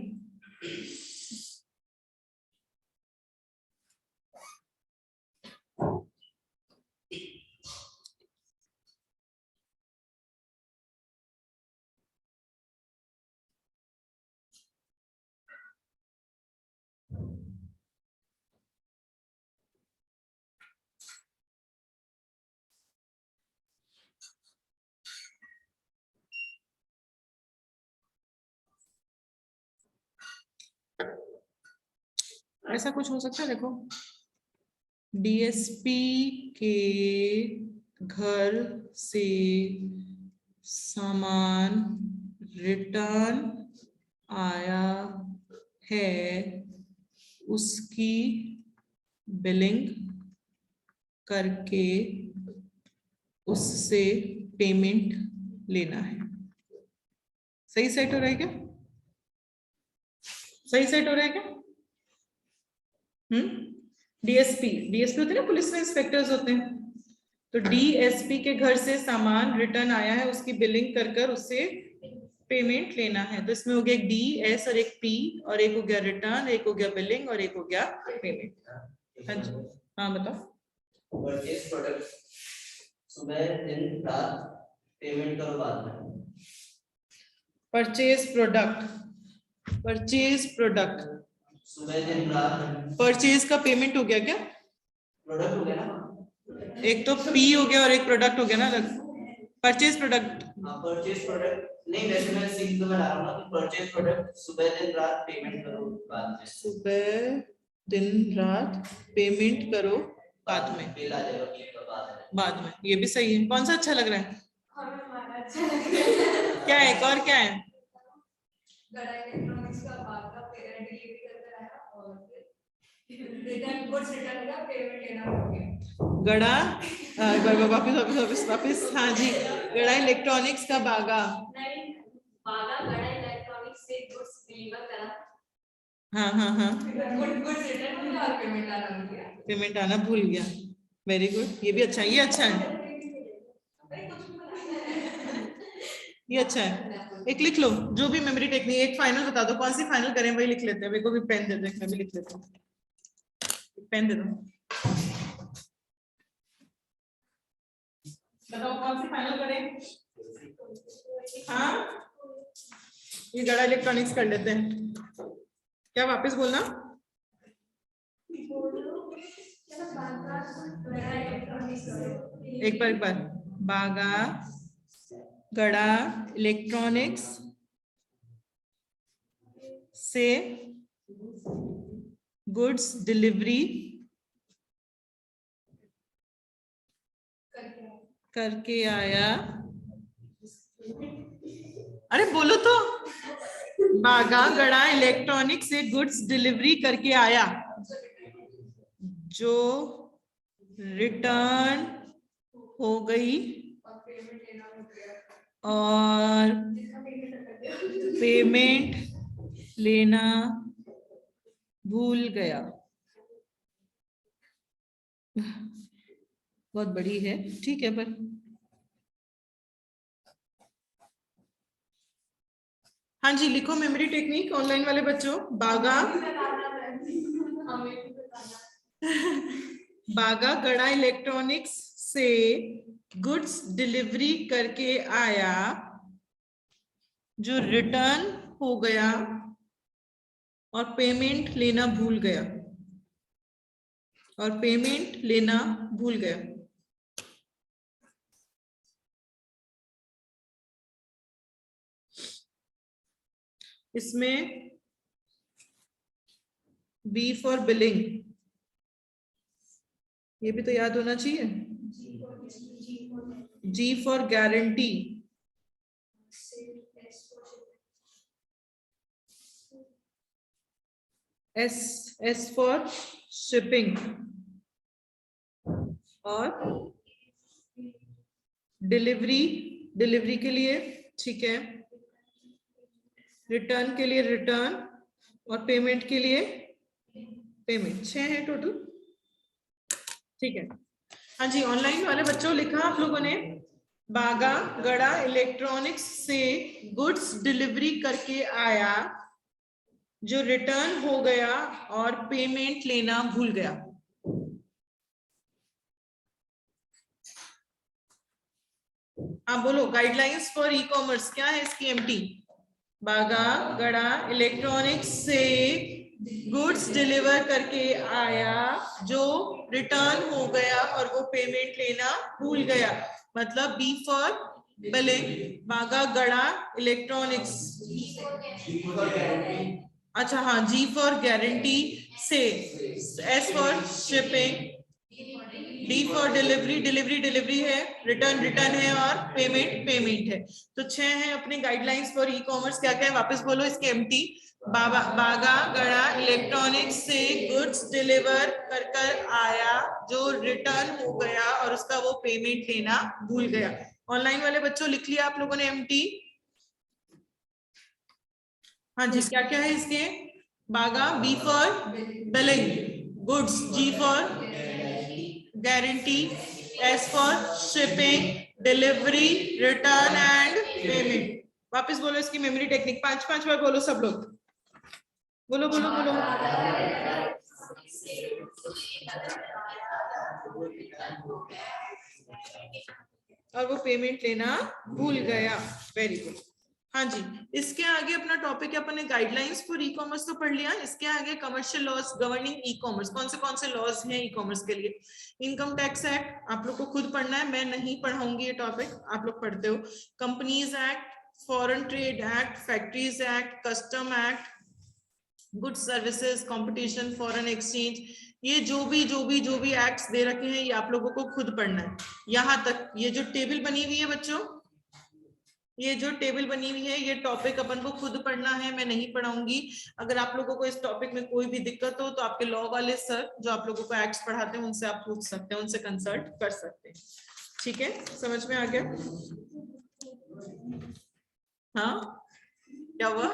ऐसा कुछ हो सकता है। देखो डीएसपी के घर से सामान रिटर्न आया है, उसकी बिलिंग करके उससे पेमेंट लेना है। सही सेट हो रहा है क्या, सही सेट हो रहा है क्या, डीएसपी, डीएसपी होते हैं ना, पुलिस में इंस्पेक्टर्स होते हैं, तो डीएसपी के घर से सामान रिटर्न आया है, उसकी बिलिंग कर कर उससे पेमेंट लेना है। तो इसमें हो गया एक डी एस और एक पी, और एक हो गया रिटर्न, एक हो गया बिलिंग और एक हो गया पेमेंट। हाँ जी, हाँ बताओ। परचेज प्रोडक्ट सुबह दिन रात पेमेंट करो बाद में। परचेज प्रोडक्ट, परचेज प्रोडक्ट सुबह दिन रात, परचेज का पेमेंट हो गया क्या, प्रोडक्ट हो गया ना, एक तो पी हो गया और एक प्रोडक्ट हो गया ना अलग, परचेज प्रोडक्ट। हाँ परचेज प्रोडक्ट नहीं, वैसे मैं सीख तो बता रहा हूँ ना कि परचेज प्रोडक्ट सुबह दिन रात पेमेंट करो बाद में, सुबह दिन रात पेमेंट करो बाद में, बिल आ जाएगा बिल का बाद में, ये भी सही है। कौन सा अच्छा लग रहा है, अच्छा लग रहा है। क्या है एक और क्या है, गड़ा इलेक्ट्रॉनिक्स का भाग का डिलीवरी करकर आया और रिटर्न गुड्स रिटर्न का पेमेंट लेना हो गया। गड़ा वापिस वापिस वापिस वापिस, हाँ जी, गड़ा इलेक्ट्रॉनिक्स का बागा, नहीं, बागा गड़ा इलेक्ट्रॉनिक्स से गुड्स डिलीवर करा, हाँ हाँ हाँ, गुड्स रिटर्न हुआ और पेमेंट आना भूल गया, पेमेंट आना भूल गया, वेरी गुड, ये भी अच्छा है, ये अच्छा है, ये अच्छा है। एक लिख लो जो भी मेमोरी टेक्निक, एक फाइनल बता दो, कौन सी फाइनल करें वही लिख लेते हैं, मेरे को भी पेन दे दो, मैं भी लिख लेता हूँ, पेन दे दो। बताओ कौन सी फाइनल करें? हाँ, ये गड़ा इलेक्ट्रॉनिक्स कर लेते हैं। क्या वापस बोलना? एक बार बागा गड़ा इलेक्ट्रॉनिक्स से गुड्स डिलीवरी करके आया। अरे बोलो तो। बागा गड़ा इलेक्ट्रॉनिक्स से गुड्स डिलीवरी करके आया जो रिटर्न हो गई और पेमेंट लेना भूल गया। बहुत बड़ी है, ठीक है, पर हाँ जी लिखो मेमोरी टेक्निक ऑनलाइन वाले बच्चों। बागा बागा गड़ा इलेक्ट्रॉनिक्स से गुड्स डिलीवरी करके आया जो रिटर्न हो गया और पेमेंट लेना भूल गया। और पेमेंट लेना भूल गया। इसमें बी फॉर बिलिंग, ये भी तो याद होना चाहिए। G for guarantee, S for shipping और डिलीवरी के लिए, ठीक है, रिटर्न के लिए रिटर्न और पेमेंट के लिए पेमेंट। 6 है टोटल, ठीक है। हाँ जी ऑनलाइन वाले बच्चों लिखा आप लोगों ने। बागा गड़ा इलेक्ट्रॉनिक्स से गुड्स डिलीवरी करके आया जो रिटर्न हो गया और पेमेंट लेना भूल गया। आप बोलो गाइडलाइंस फॉर ई कॉमर्स क्या है इसकी एमटी। बागा गड़ा इलेक्ट्रॉनिक्स से गुड्स डिलीवर करके आया जो रिटर्न हो गया और वो पेमेंट लेना भूल गया। मतलब बी फॉर बिलिंग, बागा गड़ा इलेक्ट्रॉनिक्स। अच्छा हाँ, जी फॉर गारंटी से, S for shipping, D for delivery है, रिटर्न है और पेमेंट है। तो 6 है अपने गाइडलाइंस फॉर ई कॉमर्स। क्या क्या है वापस बोलो इसके एमटी। बागा गड़ा इलेक्ट्रॉनिक्स से गुड्स डिलीवर कर आया जो रिटर्न हो गया और उसका वो पेमेंट लेना भूल गया। ऑनलाइन वाले बच्चों लिख लिया आप लोगों ने एमटी। हाँ जी क्या क्या है इसके। बागा B for billing, goods G for guarantee, S for shipping, delivery, return and payment. वापस बोलो इसकी मेमोरी टेक्निक 5 बार बोलो सब लोग। बोलो बोलो बोलो। और वो पेमेंट लेना भूल गया। Very good. हाँ जी इसके आगे अपना टॉपिक है, अपन ने गाइडलाइंस फॉर ई कॉमर्स तो पढ़ लिया। इसके आगे commercial laws governing e commerce. कौन से लॉज हैं ई कॉमर्स के लिए। इनकम टैक्स एक्ट आप लोग को खुद पढ़ना है, मैं नहीं पढ़ाऊंगी ये टॉपिक, आप लोग पढ़ते हो। Companies act, foreign trade act, factories act, custom act, good services, competition, foreign exchange, ये जो भी एक्ट्स दे रखे हैं ये आप लोगों को खुद पढ़ना है। यहाँ तक ये जो टेबल बनी हुई है बच्चों, ये जो टेबल बनी हुई है ये टॉपिक अपन को खुद पढ़ना है, मैं नहीं पढ़ाऊंगी। अगर आप लोगों को इस टॉपिक में कोई भी दिक्कत हो तो आपके लॉ वाले सर जो आप लोगों को एक्ट्स पढ़ाते हैं उनसे आप पूछ सकते हैं, उनसे कंसल्ट कर सकते हैं। ठीक है, समझ में आ गया। हाँ क्या हुआ,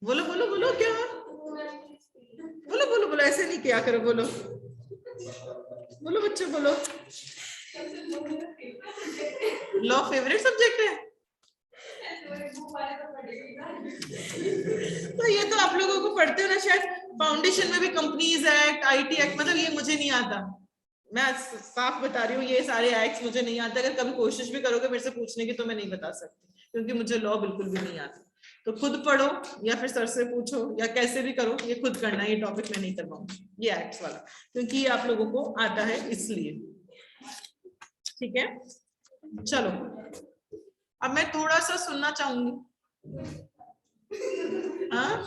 बोलो बोलो बोलो, क्या बोलो बोलो बोलो, ऐसे नहीं किया करो, बोलो बोलो बच्चों बोलो। लॉ फेवरेट सब्जेक्ट है तो ये तो आप लोगों को पढ़ते हो ना शायद, फाउंडेशन में भी कंपनीज एक्ट, आईटी एक्ट, मतलब ये मुझे नहीं आता, मैं साफ बता रही हूँ, ये सारे एक्ट्स मुझे नहीं आते। अगर कभी कोशिश भी करोगे मेरे से पूछने की तो मैं नहीं बता सकती, क्योंकि मुझे लॉ बिल्कुल भी नहीं आता। तो खुद पढ़ो या फिर सर से पूछो या कैसे भी करो, ये खुद करना है। ये टॉपिक मैं नहीं करवाऊंगी ये एक्ट्स वाला, क्योंकि ये आप लोगों को आता है इसलिए। ठीक है, चलो अब मैं थोड़ा सा सुनना चाहूंगी। हाँ